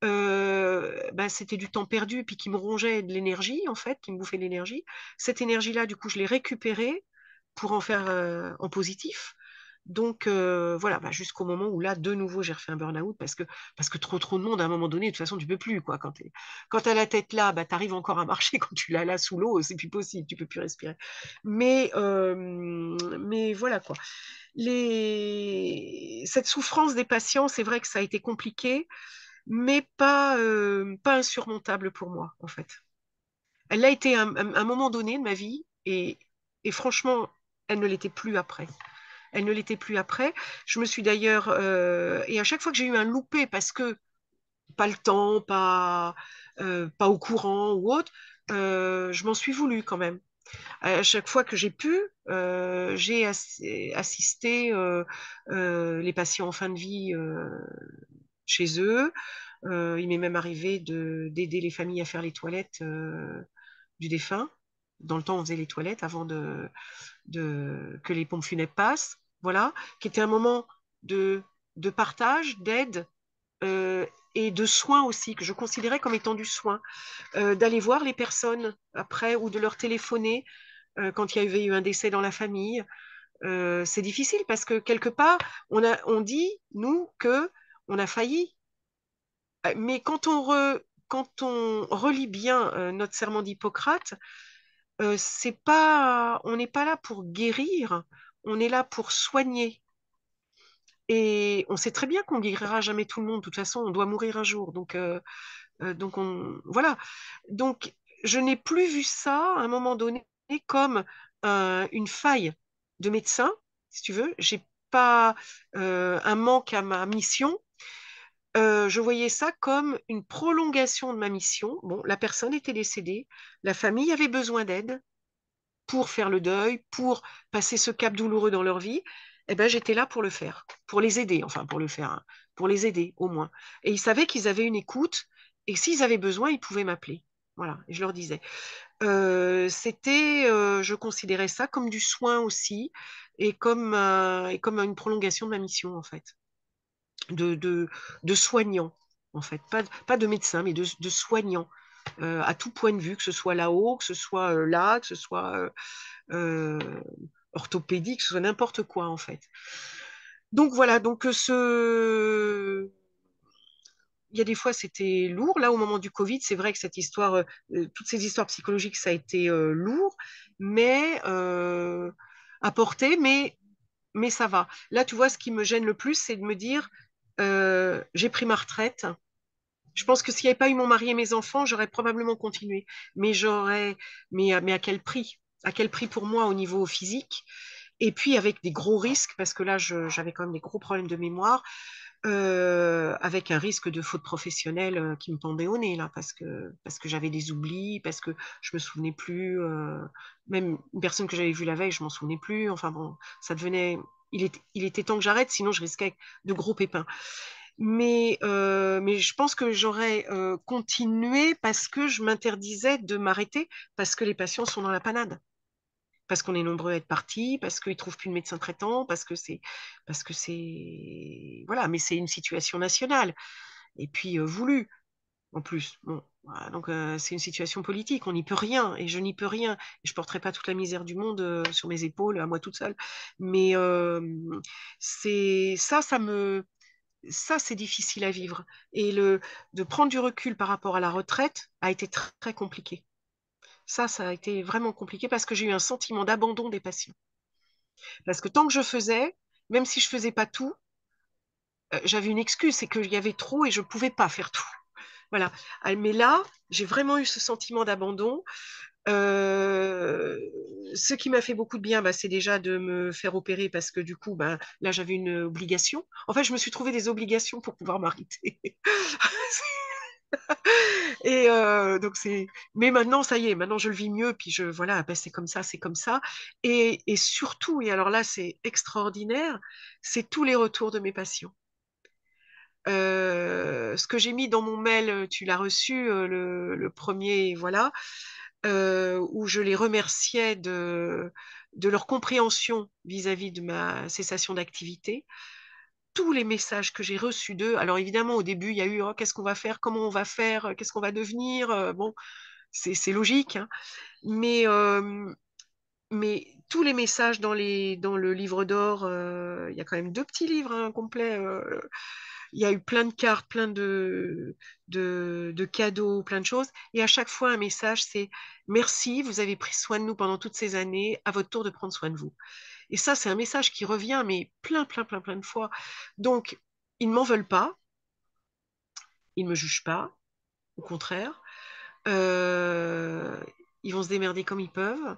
ben, c'était du temps perdu, puis qui me rongeait de l'énergie, en fait, qui me bouffait de l'énergie. Cette énergie-là, du coup, je l'ai récupérée pour en faire en positif. Donc voilà, bah, jusqu'au moment où là, de nouveau, j'ai refait un burn-out parce que trop de monde, à un moment donné, de toute façon, tu peux plus, quoi. Quand t'as la tête là, bah, tu arrives encore à marcher. Quand tu l'as là sous l'eau, c'est plus possible, tu peux plus respirer. Mais voilà, quoi. Cette souffrance des patients, c'est vrai que ça a été compliqué, mais pas insurmontable pour moi, en fait. Elle a été un moment donné de ma vie, et franchement, elle ne l'était plus après. Elle ne l'était plus après. Je me suis d'ailleurs, et à chaque fois que j'ai eu un loupé, parce que pas le temps, pas au courant ou autre, je m'en suis voulu quand même. À chaque fois que j'ai pu, j'ai assisté les patients en fin de vie chez eux. Il m'est même arrivé d'aider les familles à faire les toilettes du défunt. Dans le temps, on faisait les toilettes avant que les pompes funèbres passent. Voilà, qui était un moment de, de partage, d'aide euh, et de soins aussi, que je considérais comme étant du soin. D'aller voir les personnes après ou de leur téléphoner quand il y avait eu un décès dans la famille. C'est difficile parce que quelque part, on dit, nous, que on a failli. Mais quand on quand on relit bien notre serment d'Hippocrate, c'est pas, on n'est pas là pour guérir, on est là pour soigner. Et on sait très bien qu'on guérira jamais tout le monde. De toute façon, on doit mourir un jour. Donc voilà. Donc, je n'ai plus vu ça à un moment donné comme une faille de médecin, si tu veux. J'ai pas un manque à ma mission. Je voyais ça comme une prolongation de ma mission. Bon, la personne était décédée, la famille avait besoin d'aide pour faire le deuil, pour passer ce cap douloureux dans leur vie. Eh ben, j'étais là pour le faire, pour les aider, enfin pour le faire, hein, pour les aider au moins. Et ils savaient qu'ils avaient une écoute, et s'ils avaient besoin, ils pouvaient m'appeler. Voilà, et je leur disais. Je considérais ça comme du soin aussi, et comme une prolongation de ma mission en fait de, de, de soignants, en fait. Pas de médecins, mais de soignants, à tout point de vue, que ce soit là-haut, que ce soit là, que ce soit euh, orthopédique, que ce soit n'importe quoi, en fait. Donc voilà, il y a des fois, c'était lourd. Là, au moment du Covid, c'est vrai que cette histoire, toutes ces histoires psychologiques, ça a été lourd, mais à porter, mais ça va. Là, tu vois, ce qui me gêne le plus, c'est de me dire, j'ai pris ma retraite. Je pense que s'il n'y avait pas eu mon mari et mes enfants, j'aurais probablement continué. Mais mais à quel prix? À quel prix pour moi au niveau physique? Et puis avec des gros risques, parce que là, j'avais quand même des gros problèmes de mémoire, avec un risque de faute professionnelle qui me pendait au nez, là, parce que j'avais des oublis, parce que je me souvenais plus, même une personne que j'avais vue la veille, je m'en souvenais plus. Enfin bon, ça devenait, il était temps que j'arrête, sinon je risquais de gros pépins. Mais je pense que j'aurais continué parce que je m'interdisais de m'arrêter, parce que les patients sont dans la panade, parce qu'on est nombreux à être partis, parce qu'ils ne trouvent plus de médecin traitant, parce que c'est, voilà, mais c'est une situation nationale, et puis voulue, en plus. Bon, voilà, donc c'est une situation politique, on n'y peut rien, et je n'y peux rien, et je ne porterai pas toute la misère du monde sur mes épaules, à moi toute seule, mais ça, c'est difficile à vivre. Et de prendre du recul par rapport à la retraite a été très, très compliqué. Ça a été vraiment compliqué parce que j'ai eu un sentiment d'abandon des patients. Parce que tant que je faisais, même si je faisais pas tout, j'avais une excuse, c'est qu'il y avait trop et je pouvais pas faire tout. Voilà. Mais là, j'ai vraiment eu ce sentiment d'abandon. Euh, Ce qui m'a fait beaucoup de bien, bah, c'est déjà de me faire opérer parce que du coup, bah, là, j'avais une obligation. En fait, je me suis trouvé des obligations pour pouvoir m'arrêter. Et donc c'est. Mais maintenant, ça y est, maintenant je le vis mieux. Puis voilà, ben, c'est comme ça, c'est comme ça. Et surtout, et alors là, c'est extraordinaire, c'est tous les retours de mes patients. Ce que j'ai mis dans mon mail, tu l'as reçu, le premier, voilà, où je les remerciais de leur compréhension vis-à-vis de ma cessation d'activité. Tous les messages que j'ai reçus d'eux. Alors évidemment, au début, il y a eu oh, qu'est-ce qu'on va faire, comment on va faire, qu'est-ce qu'on va devenir. Bon, c'est logique, hein. Mais, euh, mais tous les messages dans le livre d'or, il y a quand même deux petits livres hein, complets. Il y a eu plein de cartes, plein de cadeaux, plein de choses. Et à chaque fois, un message, c'est merci, vous avez pris soin de nous pendant toutes ces années, à votre tour de prendre soin de vous. Et ça, c'est un message qui revient, mais plein de fois. Donc, ils ne m'en veulent pas, ils ne me jugent pas, au contraire. Euh, Ils vont se démerder comme ils peuvent.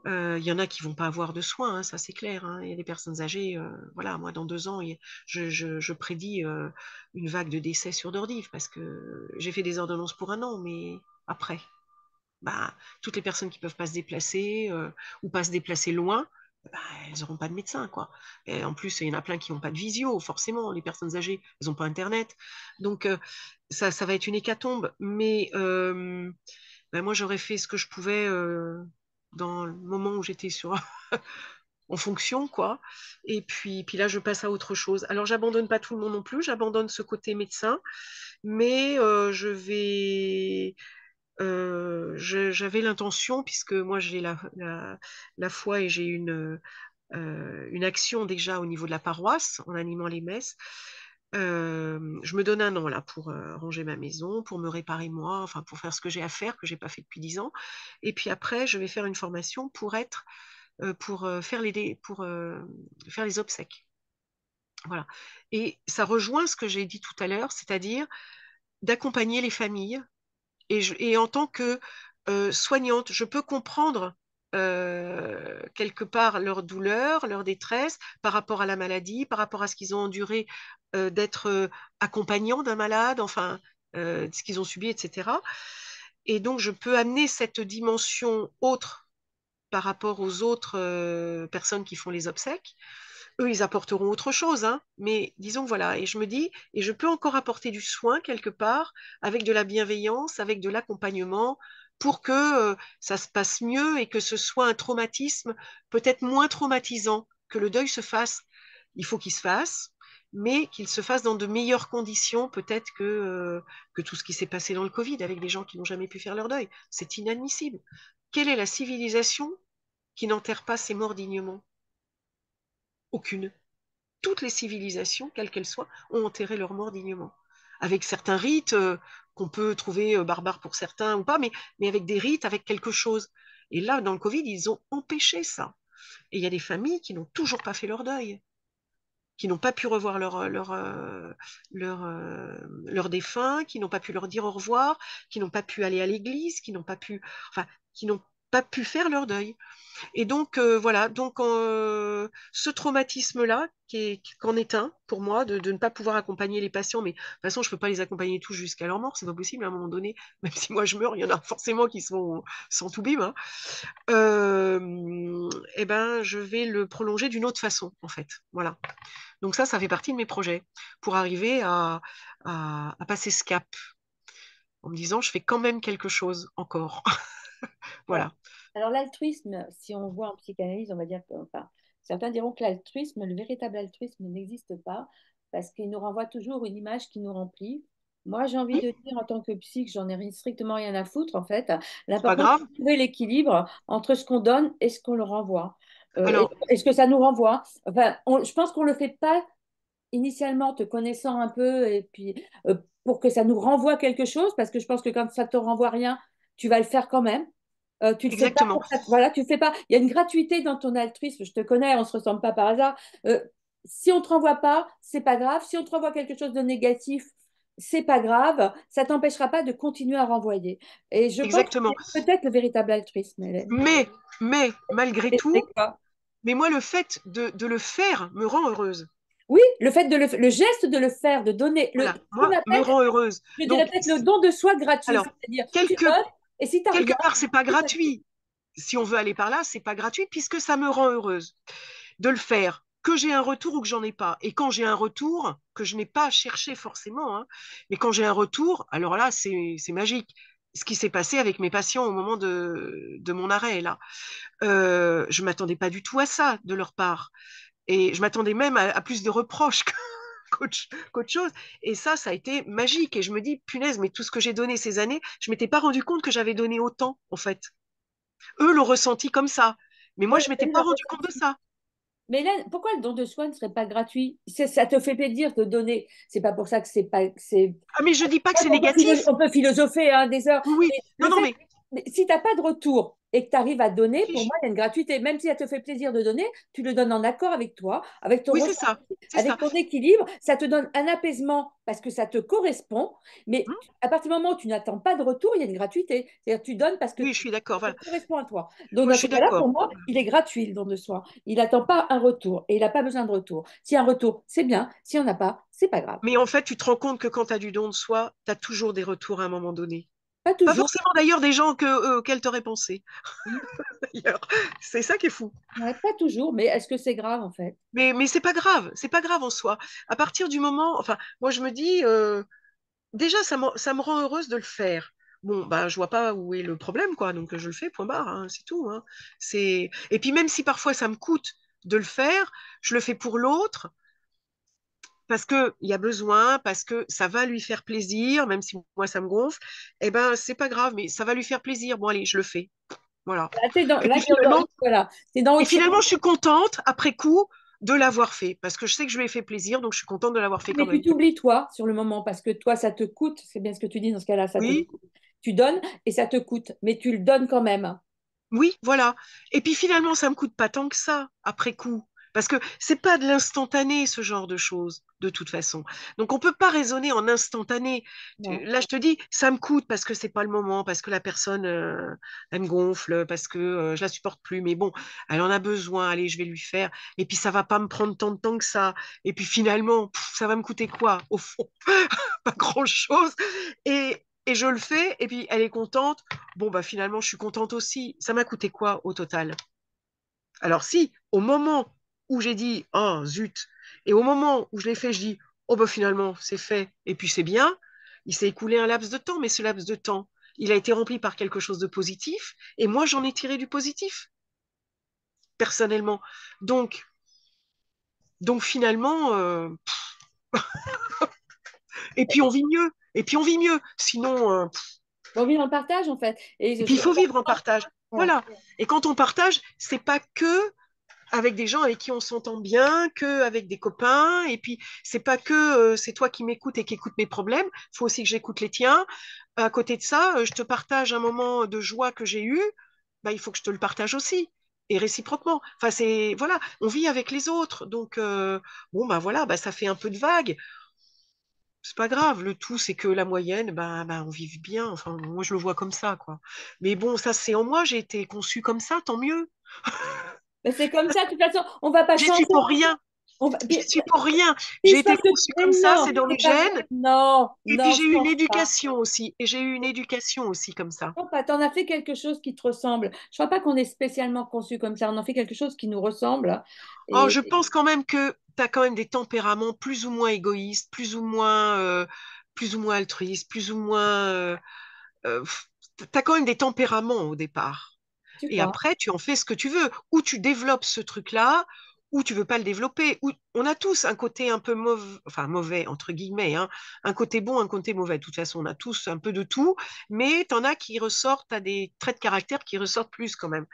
Il y en a qui vont pas avoir de soins, hein, ça c'est clair, hein. Il y a des personnes âgées, voilà, moi dans 2 ans, je prédis une vague de décès sur Dordive parce que j'ai fait des ordonnances pour un an, mais après, bah, toutes les personnes qui peuvent pas se déplacer ou pas se déplacer loin, bah, elles n'auront pas de médecin, quoi. Et en plus, il y en a plein qui n'ont pas de visio, forcément. Les personnes âgées, elles n'ont pas Internet. Donc, ça va être une hécatombe. Mais ben, moi, j'aurais fait ce que je pouvais dans le moment où j'étais sur en fonction, quoi. Et puis là, je passe à autre chose. Alors, j'abandonne pas tout le monde non plus. J'abandonne ce côté médecin, mais j'avais l'intention, puisque moi j'ai la foi et j'ai une action déjà au niveau de la paroisse en animant les messes, Je me donne un an là pour ranger ma maison, pour me réparer moi, enfin pour faire ce que j'ai à faire, que j'ai pas fait depuis 10 ans. Et puis après, je vais faire une formation pour faire les obsèques. Voilà. Et ça rejoint ce que j'ai dit tout à l'heure, c'est-à-dire d'accompagner les familles. Et en tant que soignante, je peux comprendre quelque part leur douleur, leur détresse par rapport à la maladie, par rapport à ce qu'ils ont enduré d'être accompagnants d'un malade, enfin, ce qu'ils ont subi, etc. Et donc, je peux amener cette dimension autre par rapport aux autres personnes qui font les obsèques. Eux, ils apporteront autre chose, hein, mais disons voilà, et je me dis, et je peux encore apporter du soin quelque part, avec de la bienveillance, avec de l'accompagnement, pour que ça se passe mieux et que ce soit un traumatisme peut-être moins traumatisant, que le deuil se fasse. Il faut qu'il se fasse, mais qu'il se fasse dans de meilleures conditions, peut-être que tout ce qui s'est passé dans le Covid, avec des gens qui n'ont jamais pu faire leur deuil. C'est inadmissible. Quelle est la civilisation qui n'enterre pas ses morts dignement? Aucune. Toutes les civilisations, quelles qu'elles soient, ont enterré leurs morts dignement. Avec certains rites qu'on peut trouver barbares pour certains ou pas, mais avec des rites, avec quelque chose. Et là, dans le Covid, ils ont empêché ça. Et il y a des familles qui n'ont toujours pas fait leur deuil, qui n'ont pas pu revoir leur défunt, qui n'ont pas pu leur dire au revoir, qui n'ont pas pu aller à l'église, enfin, qui n'ont pas pu faire leur deuil. Et donc, voilà, donc ce traumatisme-là, qu'en est un, pour moi, de ne pas pouvoir accompagner les patients, mais de toute façon, je ne peux pas les accompagner tous jusqu'à leur mort, c'est pas possible à un moment donné, même si moi je meurs, il y en a forcément qui sont sans tout bim, hein. Eh ben, je vais le prolonger d'une autre façon, en fait. Voilà. Donc ça fait partie de mes projets, pour arriver à passer ce cap, en me disant, je fais quand même quelque chose encore. Alors, Voilà. alors, l'altruisme, si on voit en psychanalyse, on va dire que, enfin, certains diront que l'altruisme, le véritable altruisme n'existe pas parce qu'il nous renvoie toujours une image qui nous remplit. Moi, j'ai envie Oui, de dire en tant que psy que strictement rien à foutre, en fait. c'est pas L'important, c'est grave. de trouver l'équilibre entre ce qu'on donne et ce qu'on le renvoie. Alors, Est-ce que ça nous renvoie? Enfin, je pense qu'on ne le fait pas initialement, te connaissant un peu, et puis pour que ça nous renvoie quelque chose, parce que je pense que quand ça te renvoie rien, tu vas le faire quand même. Tu le fais pas exactement. pour ça. Voilà, tu le fais pas. Il y a une gratuité dans ton altruisme. Je te connais, on se ressemble pas par hasard. Euh, si on te renvoie pas, c'est pas grave. Si on te renvoie quelque chose de négatif, c'est pas grave. Ça t'empêchera pas de continuer à renvoyer. Et je pense que Exactement. c'est peut-être le véritable altruisme, Hélène. Mais, malgré C'est tout, quoi? mais moi, le fait de le faire me rend heureuse. Oui, le fait le geste de le faire, de donner, Voilà, ce qu'on moi, me appelle, rend heureuse. je dirais Donc, peut-être le don de soi gratuit. alors, C'est-à-dire, tu quelque, donnes, et si tu n'as quelque rien, part, c'est pas c'est pas grave. gratuit. Si on veut aller par là, c'est pas gratuit puisque ça me rend heureuse de le faire, que j'ai un retour ou que j'en ai pas. Et quand j'ai un retour, que je n'ai pas cherché forcément, hein, mais quand j'ai un retour, alors là, c'est magique. Ce qui s'est passé avec mes patients au moment de mon arrêt, là. Je m'attendais pas du tout à ça de leur part. Et je m'attendais même à plus de reproches qu'autre chose. Et ça a été magique. Et je me dis, punaise, mais tout ce que j'ai donné ces années, je m'étais pas rendu compte que j'avais donné autant, en fait. Eux l'ont ressenti comme ça. Mais moi, Oui, je m'étais oui, pas le rendu compte de ressenti. ça. Mais là, pourquoi le don de soi ne serait pas gratuit? Ça te fait plaisir de donner. C'est pas pour ça que c'est pas. C'est Ah, mais je dis pas que c'est On peut, négatif. on peut philosopher hein, des heures, Oui, oui. mais Non, le non, fait, mais si tu n'as pas de retour et que tu arrives à donner, pour fiche. moi, il y a une gratuité. Même si ça te fait plaisir de donner, tu le donnes en accord avec toi, avec ton Oui, c'est ressenti, ça. C'est ça. avec ton équilibre. Ça te donne un apaisement parce que ça te correspond. Mais Hmm. à partir du moment où tu n'attends pas de retour, il y a une gratuité. C'est-à-dire tu donnes parce que Oui, je suis d'accord. ça Voilà. correspond à toi. Donc, Moi, dans je ces suis cas-là, d'accord. pour moi, il est gratuit, le don de soi. Il n'attend pas un retour et il n'a pas besoin de retour. Si un retour, c'est bien. Si on n'a pas, c'est pas grave. Mais en fait, tu te rends compte que quand tu as du don de soi, tu as toujours des retours à un moment donné. Pas Pas toujours. forcément d'ailleurs des gens auxquels tu aurais pensé. D'ailleurs. C'est ça qui est fou. Ouais, pas toujours, mais est-ce que c'est grave en fait? Mais c'est pas grave en soi. À partir du moment, enfin, moi je me dis, déjà ça me rend heureuse de le faire. Bon, bah je vois pas où est le problème, quoi. Donc je le fais, point barre, hein, c'est tout, hein. Et puis même si parfois ça me coûte de le faire, je le fais pour l'autre parce que il y a besoin, parce que ça va lui faire plaisir, même si moi ça me gonfle. Eh ben c'est pas grave, mais ça va lui faire plaisir. Bon allez, je le fais. Voilà. Là, Et puis voilà, t'es finalement, dans et autre chose. finalement, je suis contente après coup. de l'avoir fait, parce que je sais que je lui ai fait plaisir, donc je suis contente de l'avoir fait quand Mais tu même. t'oublies toi sur le moment parce que toi, ça te coûte. C'est bien ce que tu dis dans ce cas-là, ça te Oui, coûte. Tu donnes et ça te coûte, mais tu le donnes quand même. oui, voilà. Et puis finalement, ça me coûte pas tant que ça, après coup. Parce que c'est pas de l'instantané, ce genre de choses, de toute façon. Donc on peut pas raisonner en instantané. Non. Là, je te dis, ça me coûte parce que c'est pas le moment, parce que la personne, elle me gonfle, parce que je la supporte plus. Mais bon, elle en a besoin, allez, je vais lui faire. Et puis ça va pas me prendre tant de temps que ça. Et puis finalement, ça va me coûter quoi, au fond? Pas grand-chose. Et je le fais, et puis elle est contente. Bon, bah finalement, je suis contente aussi. Ça m'a coûté quoi au total? Alors si, au moment où j'ai dit, oh zut, et au moment où je l'ai fait, je dis, oh bah finalement, c'est fait, et puis c'est bien, il s'est écoulé un laps de temps, mais ce laps de temps, il a été rempli par quelque chose de positif, et moi, j'en ai tiré du positif, personnellement. Donc, donc finalement, et puis on vit mieux, et puis on vit mieux. Sinon, On vit dans le partage en fait. et puis il faut vivre en partage. Voilà. Voilà. Et quand on partage, c'est pas que avec des gens avec qui on s'entend bien, que avec des copains. Et puis, c'est pas que c'est toi qui m'écoutes et qui écoutes mes problèmes. Il faut aussi que j'écoute les tiens. À côté de ça, je te partage un moment de joie que j'ai eu. Bah, il faut que je te le partage aussi. Et réciproquement. Enfin, c'est voilà, on vit avec les autres. Donc, bon, bah voilà, bah, ça fait un peu de vague. C'est pas grave. Le tout, c'est que la moyenne, bah, on vive bien. Enfin, moi, je le vois comme ça, quoi. Mais bon, ça, c'est en moi. J'ai été conçue comme ça, tant mieux. Mais c'est comme ça, de toute façon, on va pas J'y suis changer. pour rien. On va... J'y suis pour rien. Si, J'ai c'est été parce que... conçue Mais comme ça, non, c'est dans les c'est pas... gènes. Non, Et puis non, j'ai je eu une pense pas. éducation aussi. Et j'ai eu une éducation aussi comme ça. Je pense pas. T'en as fait quelque chose qui te ressemble. Je crois pas qu'on est spécialement conçu comme ça. On en fait quelque chose qui nous ressemble. Oh, Et je pense quand même que tu as quand même des tempéraments plus ou moins égoïstes, plus ou moins altruistes, plus ou moins. Euh, tu as quand même des tempéraments au départ. tu Et crois? après, tu en fais ce que tu veux. Ou tu développes ce truc-là, ou tu veux pas le développer. Ou on a tous un côté un peu mauvais, enfin mauvais entre guillemets, hein, un côté bon, un côté mauvais. De toute façon, on a tous un peu de tout, mais t'en as qui ressortent, t'as des traits de caractère qui ressortent plus quand même.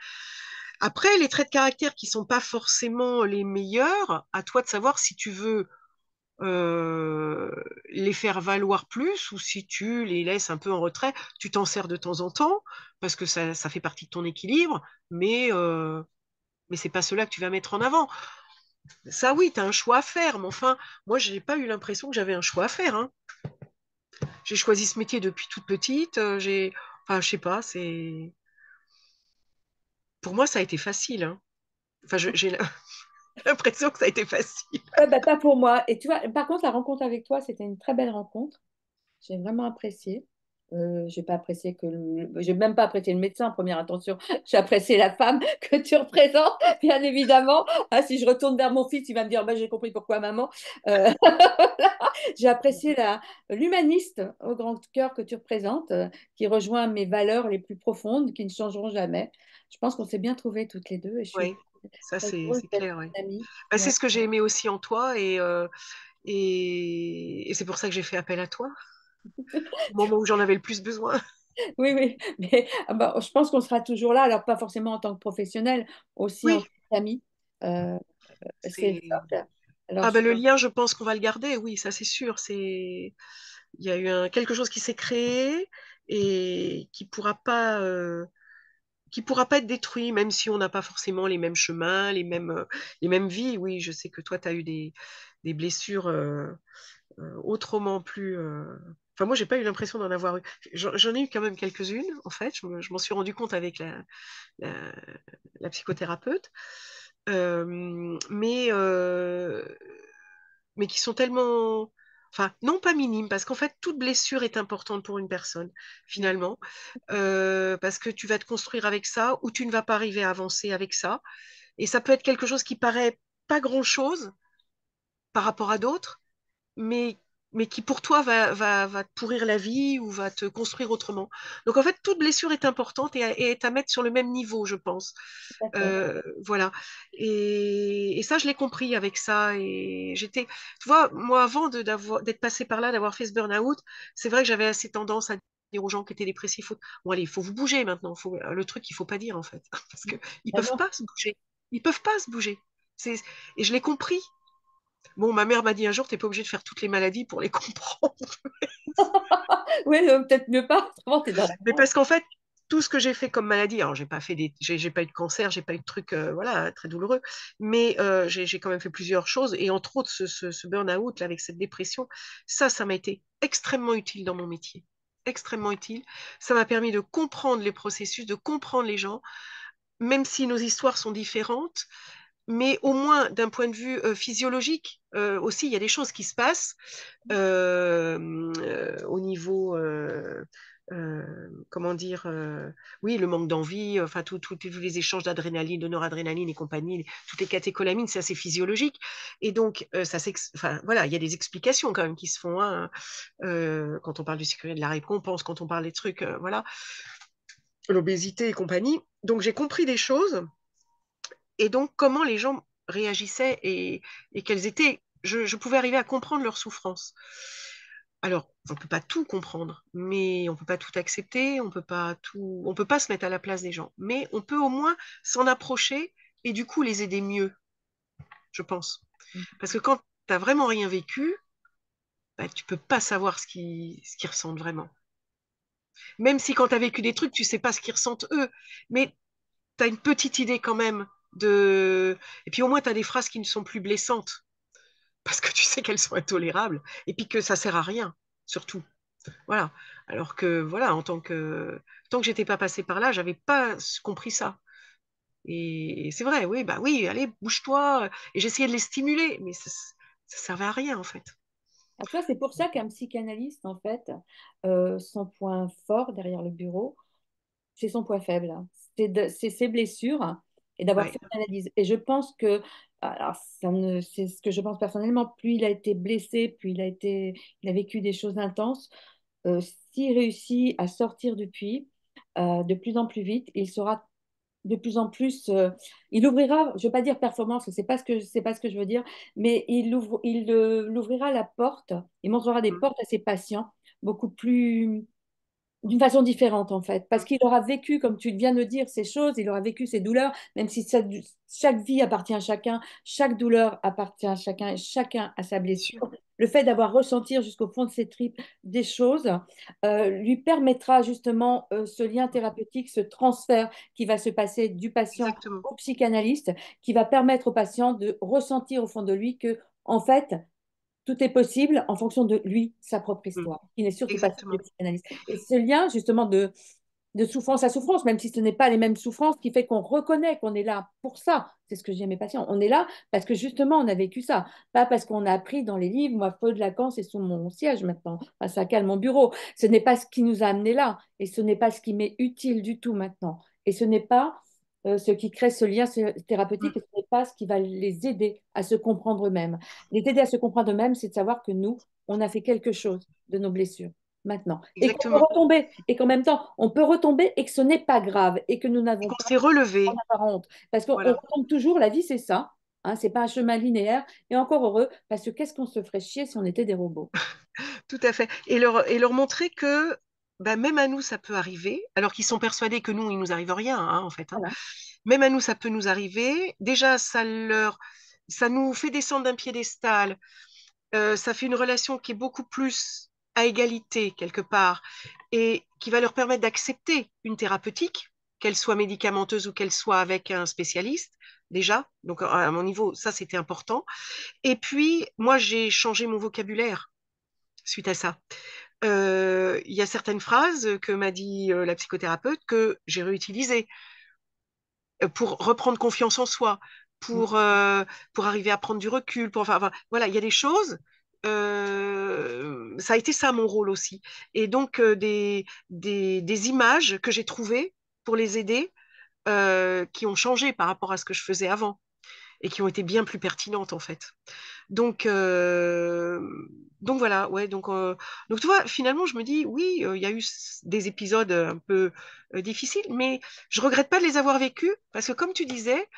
Après, les traits de caractère qui sont pas forcément les meilleurs, à toi de savoir si tu veux euh, les faire valoir plus ou si tu les laisses un peu en retrait. Tu t'en sers de temps en temps parce que ça fait partie de ton équilibre, mais c'est pas cela que tu vas mettre en avant. Ça, oui, tu as un choix à faire, mais enfin, moi, j'ai pas eu l'impression que j'avais un choix à faire, hein. J'ai choisi ce métier depuis toute petite. Enfin, je sais pas, pour moi, ça a été facile, hein. Enfin, j'ai l'impression que ça a été facile. Ouais, bah, pas pour moi. Et tu vois, par contre, la rencontre avec toi, c'était une très belle rencontre. J'ai vraiment apprécié. J'ai pas apprécié j'ai même pas apprécié le médecin en première intention. J'ai apprécié la femme que tu représentes, bien évidemment. Ah, si je retourne vers mon fils, il va me dire, bah, j'ai compris pourquoi maman. Voilà. J'ai apprécié l'humaniste au grand cœur que tu représentes, qui rejoint mes valeurs les plus profondes, qui ne changeront jamais. Je pense qu'on s'est bien trouvées toutes les deux et je suis Oui, ça, très c'est heureuse c'est d'être clair, oui. une amie. Bah, c'est Ouais. ce que j'ai aimé aussi en toi et c'est pour ça que j'ai fait appel à toi au moment où j'en avais le plus besoin. Oui, oui, mais ah bah, je pense qu'on sera toujours là, alors pas forcément en tant que professionnel, aussi en Oui, tant qu'ami. Euh, c'est le c'est. socle. Alors, Ah ben le lien, je pense qu'on va le garder, oui, ça c'est sûr. Il y a eu quelque chose qui s'est créé et qui pourra pas être détruit, même si on n'a pas forcément les mêmes chemins, les mêmes vies. Oui, je sais que toi, tu as eu des blessures autrement plus. Enfin, moi, j'ai pas eu l'impression d'en avoir eu. J'en ai eu quand même quelques-unes, en fait. Je m'en suis rendu compte avec la, la psychothérapeute. Mais qui sont tellement, enfin, non pas minimes, parce qu'en fait, toute blessure est importante pour une personne, finalement, parce que tu vas te construire avec ça, ou tu ne vas pas arriver à avancer avec ça. Et ça peut être quelque chose qui paraît pas grand-chose par rapport à d'autres, mais, mais qui pour toi va te pourrir la vie ou va te construire autrement. Donc en fait, toute blessure est importante et est à mettre sur le même niveau, je pense. d'accord. Voilà. Et ça, je l'ai compris avec ça. Et tu vois, moi, avant d'être passée par là, d'avoir fait ce burn-out, c'est vrai que j'avais assez tendance à dire aux gens qui étaient dépressifs, bon, allez, il faut vous bouger maintenant. Le truc, il faut pas dire, en fait. Parce qu'ils Ah peuvent non, pas se bouger. Ils peuvent pas se bouger. C'est, et je l'ai compris. Bon, ma mère m'a dit un jour, t'es pas obligé de faire toutes les maladies pour les comprendre. Oui, peut-être mieux pas, autrement t'es dans la Mais merde. parce qu'en fait, tout ce que j'ai fait comme maladie, alors j'ai pas eu de cancer, j'ai pas eu de trucs, voilà, très douloureux, mais j'ai quand même fait plusieurs choses, et entre autres ce burn-out là, avec cette dépression, ça m'a été extrêmement utile dans mon métier, extrêmement utile. Ça m'a permis de comprendre les processus, de comprendre les gens, même si nos histoires sont différentes, mais au moins d'un point de vue physiologique aussi, il y a des choses qui se passent au niveau, comment dire, oui, le manque d'envie, enfin, tous les échanges d'adrénaline, de noradrénaline et compagnie, toutes les catécholamines, c'est assez physiologique. Et donc, enfin, voilà, il y a des explications quand même qui se font, hein, quand on parle du cycle de la récompense, quand on parle des trucs, voilà, l'obésité et compagnie. Donc, j'ai compris des choses, et donc, comment les gens réagissaient et quelles étaient, je pouvais arriver à comprendre leurs souffrances. Alors, on ne peut pas tout comprendre, mais on ne peut pas tout accepter, on peut pas se mettre à la place des gens, mais on peut au moins s'en approcher et du coup les aider mieux, je pense. Parce que quand tu n'as vraiment rien vécu, bah, tu peux pas savoir ce qu'ils ressentent vraiment. Même si quand tu as vécu des trucs, tu sais pas ce qu'ils ressentent eux, mais tu as une petite idée quand même de... Et puis au moins, tu as des phrases qui ne sont plus blessantes, parce que tu sais qu'elles sont intolérables, et puis que ça sert à rien, surtout. Voilà. Alors que, voilà, tant que j'étais pas passée par là, j'avais pas compris ça. Et c'est vrai, oui, bah oui, allez, bouge-toi. Et j'essayais de les stimuler, mais ça servait à rien, en fait. Ah, tu vois, c'est pour ça qu'un psychanalyste, en fait, son point fort derrière le bureau, c'est son point faible, hein. C'est ses blessures et d'avoir Ouais, fait une analyse. Et je pense que, alors c'est ce que je pense personnellement, plus il a été blessé, il a vécu des choses intenses, euh, s'il réussit à sortir depuis, de plus en plus vite, il sera de plus en plus, il ouvrira, je ne vais pas dire performance, c'est pas ce que je veux dire, mais l'ouvrira la porte, il montrera des mm, portes à ses patients beaucoup plus d'une façon différente en fait, parce mm, qu'il aura vécu, comme tu viens de dire, ces choses, il aura vécu ces douleurs, même si chaque vie appartient à chacun, chaque douleur appartient à chacun, et chacun a sa bien sûr. blessure. Le fait d'avoir ressenti jusqu'au fond de ses tripes des choses lui permettra justement ce lien thérapeutique, ce transfert qui va se passer du patient Exactement. au psychanalyste, qui va permettre au patient de ressentir au fond de lui que, en fait, tout est possible en fonction de lui, sa propre Mm, histoire. Il n'est surtout pas celui du exactement. psychanalyste. Et ce lien, justement, de souffrance à souffrance, même si ce n'est pas les mêmes souffrances, qui fait qu'on reconnaît qu'on est là pour ça. C'est ce que je dis à mes patients. On est là parce que justement, on a vécu ça. Pas parce qu'on a appris dans les livres, moi, Freud, Lacan, c'est sous mon siège maintenant. Enfin, ça calme mon bureau. Ce n'est pas ce qui nous a amenés là. Et ce n'est pas ce qui m'est utile du tout maintenant. Et ce n'est pas ce qui crée ce lien thérapeutique, Mm, et ce n'est pas ce qui va les aider à se comprendre eux-mêmes. Les aider à se comprendre eux-mêmes, c'est de savoir que nous, on a fait quelque chose de nos blessures maintenant. Et qu'on peut exactement. retomber, et qu'en même temps, on peut retomber et que ce n'est pas grave, et que nous Et n'avons qu'on pas s'est à en relevé. avoir honte. Parce qu'on Voilà. retombe toujours, la vie c'est ça, hein, c'est pas un chemin linéaire, et encore heureux, parce que qu'est-ce qu'on se ferait chier si on était des robots? Tout à fait. Et leur montrer que bah, même à nous, ça peut arriver, alors qu'ils sont persuadés que nous, il nous arrive rien, hein, en fait, hein. Voilà. Même à nous, ça peut nous arriver. Déjà, ça nous fait descendre d'un piédestal. Ça fait une relation qui est beaucoup plus à égalité, quelque part, et qui va leur permettre d'accepter une thérapeutique, qu'elle soit médicamenteuse ou qu'elle soit avec un spécialiste, déjà. Donc, à mon niveau, ça, c'était important. Et puis, moi, j'ai changé mon vocabulaire suite à ça. Il y a certaines phrases que m'a dit la psychothérapeute que j'ai réutilisées pour reprendre confiance en soi, pour, euh, pour arriver à prendre du recul. Enfin, voilà, il y a des choses. Ça a été ça mon rôle aussi. Et donc, des images que j'ai trouvées pour les aider qui ont changé par rapport à ce que je faisais avant et qui ont été bien plus pertinentes en fait. Donc, euh, donc voilà, ouais. Donc tu vois, finalement, je me dis, oui, il y a eu des épisodes un peu difficiles, mais je regrette pas de les avoir vécus parce que, comme tu disais,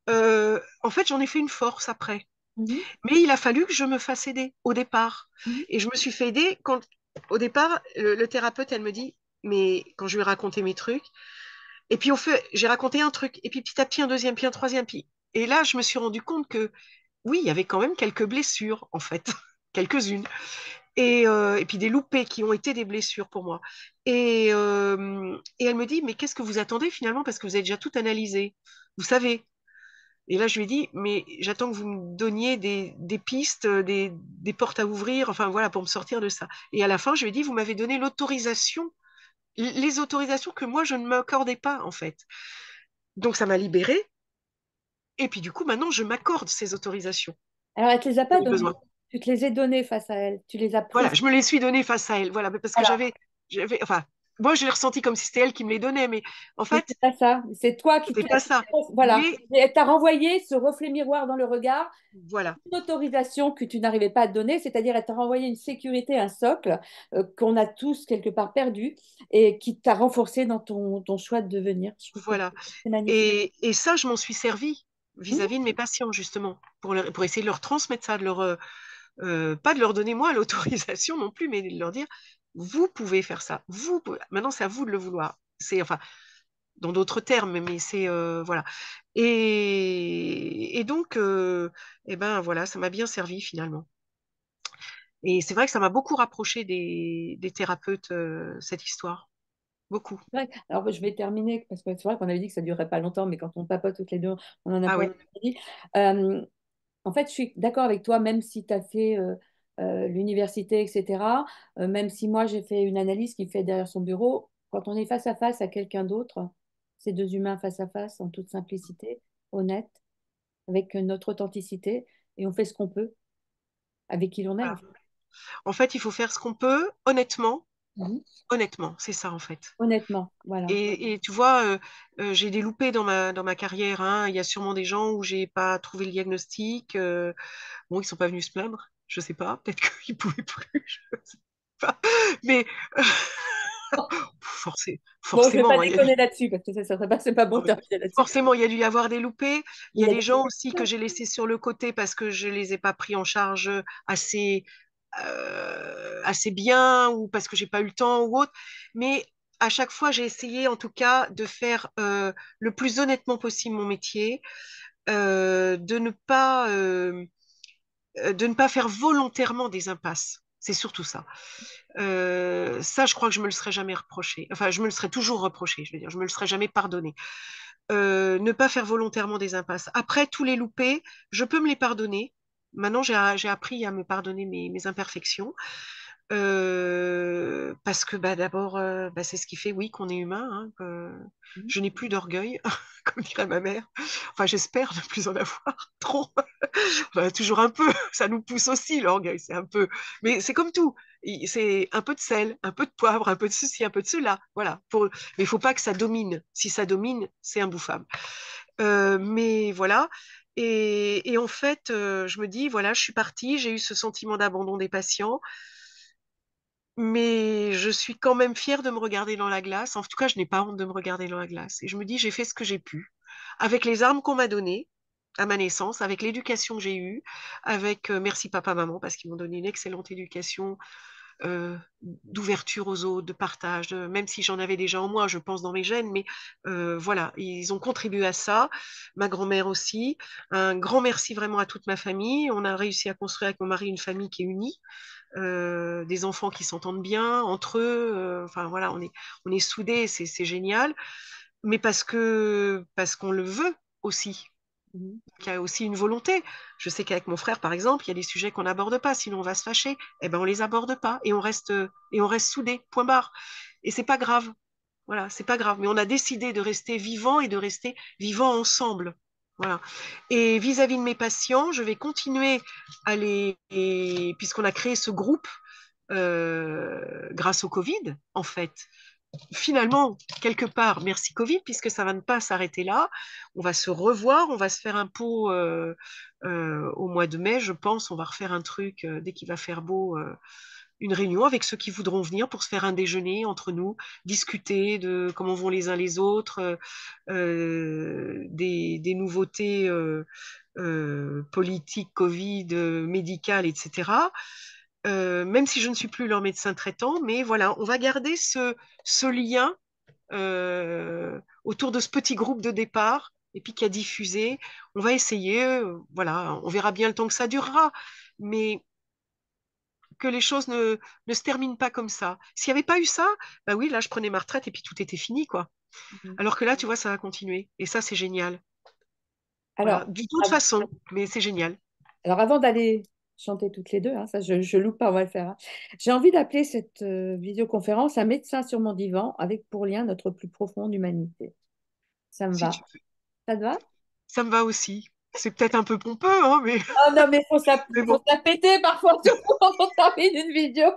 en fait, j'en ai fait une force après. Mhm, Mais il a fallu que je me fasse aider au départ. mhm, Et je me suis fait aider quand, au départ, le thérapeute, elle me dit, mais quand je lui ai raconté mes trucs, et puis j'ai raconté un truc, et puis petit à petit un deuxième, puis un troisième, puis Et là, je me suis rendu compte que oui, il y avait quand même quelques blessures, en fait, quelques-unes. Et puis des loupés qui ont été des blessures pour moi. Et elle me dit, mais qu'est-ce que vous attendez finalement parce que vous avez déjà tout analysé, vous savez. Et là, je lui ai dit, mais j'attends que vous me donniez des pistes, des portes à ouvrir, enfin voilà, pour me sortir de ça. Et à la fin, je lui ai dit, vous m'avez donné l'autorisation, les autorisations que moi, je ne m'accordais pas, en fait. Donc, ça m'a libérée. Et puis, du coup, maintenant, je m'accorde ces autorisations. Alors, elle te les a J'ai pas données. besoin. Tu te les ai données face à elle. Tu les as Voilà, prises. je me les suis données face à elle. Voilà, parce que Voilà. enfin, moi, je l'ai ressenti comme si c'était elle qui me les donnait, mais en Mais fait, c'est pas ça. C'est toi qui c'était t'es. pas ça. Voilà. Mais Et elle t'a renvoyé ce reflet miroir dans le regard, voilà, une autorisation que tu n'arrivais pas à te donner, c'est-à-dire elle t'a renvoyé une sécurité, un socle qu'on a tous quelque part perdu et qui t'a renforcé dans ton choix de devenir. Je trouve que voilà. c'est magnifique. Et ça, je m'en suis servi Mhm. vis-à-vis de mes patients, justement, pour essayer de leur transmettre ça, pas de leur donner moi l'autorisation non plus, mais de leur dire, vous pouvez faire ça. Maintenant, c'est à vous de le vouloir. C'est, enfin, dans d'autres termes, mais c'est, voilà. Et donc, eh ben, voilà, ça m'a bien servi finalement. Et c'est vrai que ça m'a beaucoup rapproché des thérapeutes, cette histoire. Beaucoup. Ouais. Alors, je vais terminer parce que c'est vrai qu'on avait dit que ça ne durerait pas longtemps, mais quand on papote toutes les deux, on en a Ah pour oui, un après-midi. Euh, En fait, je suis d'accord avec toi, même si tu as fait l'université, etc. Même si moi, j'ai fait une analyse qui fait derrière son bureau, quand on est face à face à quelqu'un d'autre, ces deux humains face à face, en toute simplicité, honnête, avec notre authenticité, et on fait ce qu'on peut avec qui l'on est, en voilà. fait. En fait, il faut faire ce qu'on peut, honnêtement. Mhm. Honnêtement, c'est ça en fait. Honnêtement, voilà. Et tu vois, j'ai des loupés dans ma carrière, hein. Il y a sûrement des gens où j'ai pas trouvé le diagnostic. Bon, ils sont pas venus se plaindre. Je sais pas. Peut-être qu'ils pouvaient plus. Je sais pas. Mais Bon, je vais pas forcément, hein, déconner là-dessus, parce que ça serait pas, c'est pas bon de terminer là-dessus. forcément, il y a dû y avoir des loupés. Il y Il a y a des des... gens aussi que j'ai laissés sur le côté parce que je les ai pas pris en charge assez, assez bien ou parce que j'ai pas eu le temps ou autre. Mais à chaque fois, j'ai essayé en tout cas de faire le plus honnêtement possible mon métier, euh, de ne pas, euh, de ne pas faire volontairement des impasses. C'est surtout ça. Ça, je crois que je me le serais jamais reproché. Enfin, je me le serais toujours reproché, je veux dire. Je me le serais jamais pardonné. Ne pas faire volontairement des impasses. Après, tous les loupés, je peux me les pardonner. Maintenant, j'ai appris à me pardonner mes imperfections. Parce que bah, d'abord, bah, c'est ce qui fait, oui, qu'on est humain. Hein, que je n'ai plus d'orgueil, comme dirait ma mère. Enfin, j'espère ne plus en avoir trop. Enfin, toujours un peu. Ça nous pousse aussi, l'orgueil. C'est un peu. Mais c'est comme tout. C'est un peu de sel, un peu de poivre, un peu de ceci, un peu de cela. Voilà. Mais il faut pas que ça domine. Si ça domine, c'est imbouffable. Mais voilà. Et en fait, je me dis, voilà, je suis partie, j'ai eu ce sentiment d'abandon des patients. Mais je suis quand même fière de me regarder dans la glace. En tout cas, je n'ai pas honte de me regarder dans la glace. Et je me dis, j'ai fait ce que j'ai pu. Avec les armes qu'on m'a données à ma naissance, avec l'éducation que j'ai eue, avec merci papa, maman, parce qu'ils m'ont donné une excellente éducation d'ouverture aux autres, de partage, même si j'en avais déjà en moi, je pense, dans mes gènes. Mais voilà, ils ont contribué à ça. Ma grand-mère aussi. Un grand merci vraiment à toute ma famille. On a réussi à construire avec mon mari une famille qui est unie, des enfants qui s'entendent bien entre eux. Enfin voilà, on est soudés, c'est génial. Mais parce qu'on le veut aussi. Mhm. Il y a aussi une volonté. Je sais qu'avec mon frère, par exemple, il y a des sujets qu'on n'aborde pas, sinon on va se fâcher. Eh ben on les aborde pas et on reste soudés. Point barre. Et c'est pas grave. Voilà, c'est pas grave. Mais on a décidé de rester vivants et de rester vivants ensemble. Voilà. Et vis-à-vis de mes patients, je vais continuer à puisqu'on a créé ce groupe grâce au Covid, en fait. Finalement, quelque part, merci Covid, puisque ça va ne pas s'arrêter là. On va se revoir, on va se faire un pot au mois de mai, je pense. On va refaire un truc dès qu'il va faire beau, une réunion avec ceux qui voudront venir pour se faire un déjeuner entre nous, discuter de comment vont les uns les autres, des nouveautés politiques, Covid, médicales, etc. Même si je ne suis plus leur médecin traitant, mais voilà, on va garder ce lien autour de ce petit groupe de départ et puis qui a diffusé. On va essayer, voilà, on verra bien le temps que ça durera, mais que les choses ne se terminent pas comme ça. S'il n'y avait pas eu ça, bah oui, là, je prenais ma retraite et puis tout était fini, quoi. Mhm. Alors que là, tu vois, ça va continuer. Et ça, c'est génial. Alors, Voilà, d'une toute façon, mais c'est génial. alors avant d'aller chanter toutes les deux, hein, ça je loupe pas, on va le faire, hein. J'ai envie d'appeler cette visioconférence un médecin sur mon divan avec pour lien notre plus profonde humanité. Ça me Si va. tu veux. Ça te va? Ça me va aussi. C'est peut-être un peu pompeux, hein, mais, Oh non, mais mais faut bon. se la péter parfois, surtout quand on termine une vidéo.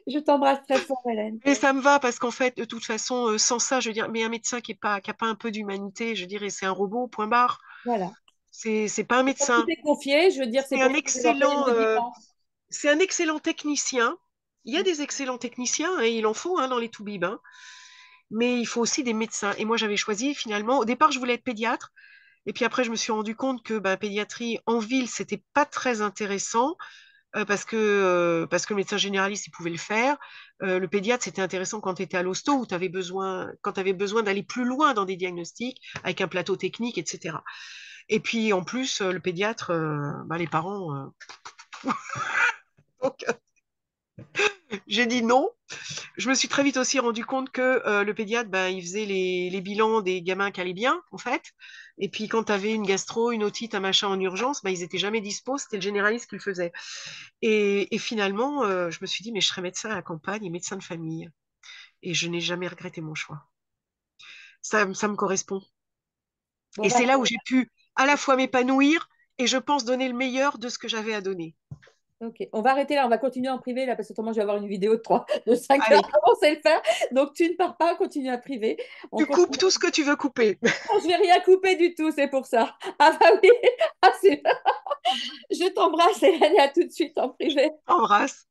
Je t'embrasse très fort, Hélène. Mais ça me va parce qu'en fait, de toute façon, sans ça, je veux dire, mais un médecin qui a pas un peu d'humanité, je dirais, c'est un robot, point barre. Voilà. C'est pas un Comme tu médecin. t'es confié, je veux dire, c'est C'est pour un ça que je vais leur payer excellent, mon divan. c'est un excellent technicien. Il y a des excellents techniciens, et il en faut hein, dans les toubibs, hein. Mais il faut aussi des médecins. Et moi, j'avais choisi finalement. Au départ, je voulais être pédiatre. Et puis après, je me suis rendu compte que bah, pédiatrie en ville, c'était pas très intéressant parce que le médecin généraliste, il pouvait le faire. Le pédiatre, c'était intéressant quand tu étais à l'hosto où quand tu avais besoin d'aller plus loin dans des diagnostics avec un plateau technique, etc. Et puis en plus, le pédiatre, bah, les parents. Donc, j'ai dit non. Je me suis très vite aussi rendu compte que le pédiatre, ben, il faisait les bilans des gamins qui allaient bien, en fait. Et puis quand tu avais une gastro, une otite, un machin en urgence, ben, ils étaient jamais dispo, c'était le généraliste qui le faisait. Et finalement, je me suis dit, mais je serais médecin à la campagne et médecin de famille. Et je n'ai jamais regretté mon choix. Ça me correspond. Bon, Et bah, c'est là où j'ai pu à la fois m'épanouir et je pense donner le meilleur de ce que j'avais à donner. ok. On va arrêter là, on va continuer en privé là, parce que autrement je vais avoir une vidéo de 5 heures. Allez, Comment c'est le faire? Donc tu ne pars pas, on continue en privé. On tu coupes continue. tout ce que tu veux couper. Non, je vais rien couper du tout, c'est pour ça. Ah bah oui, ah, je t'embrasse, Hélène, et à tout de suite en privé. Embrasse.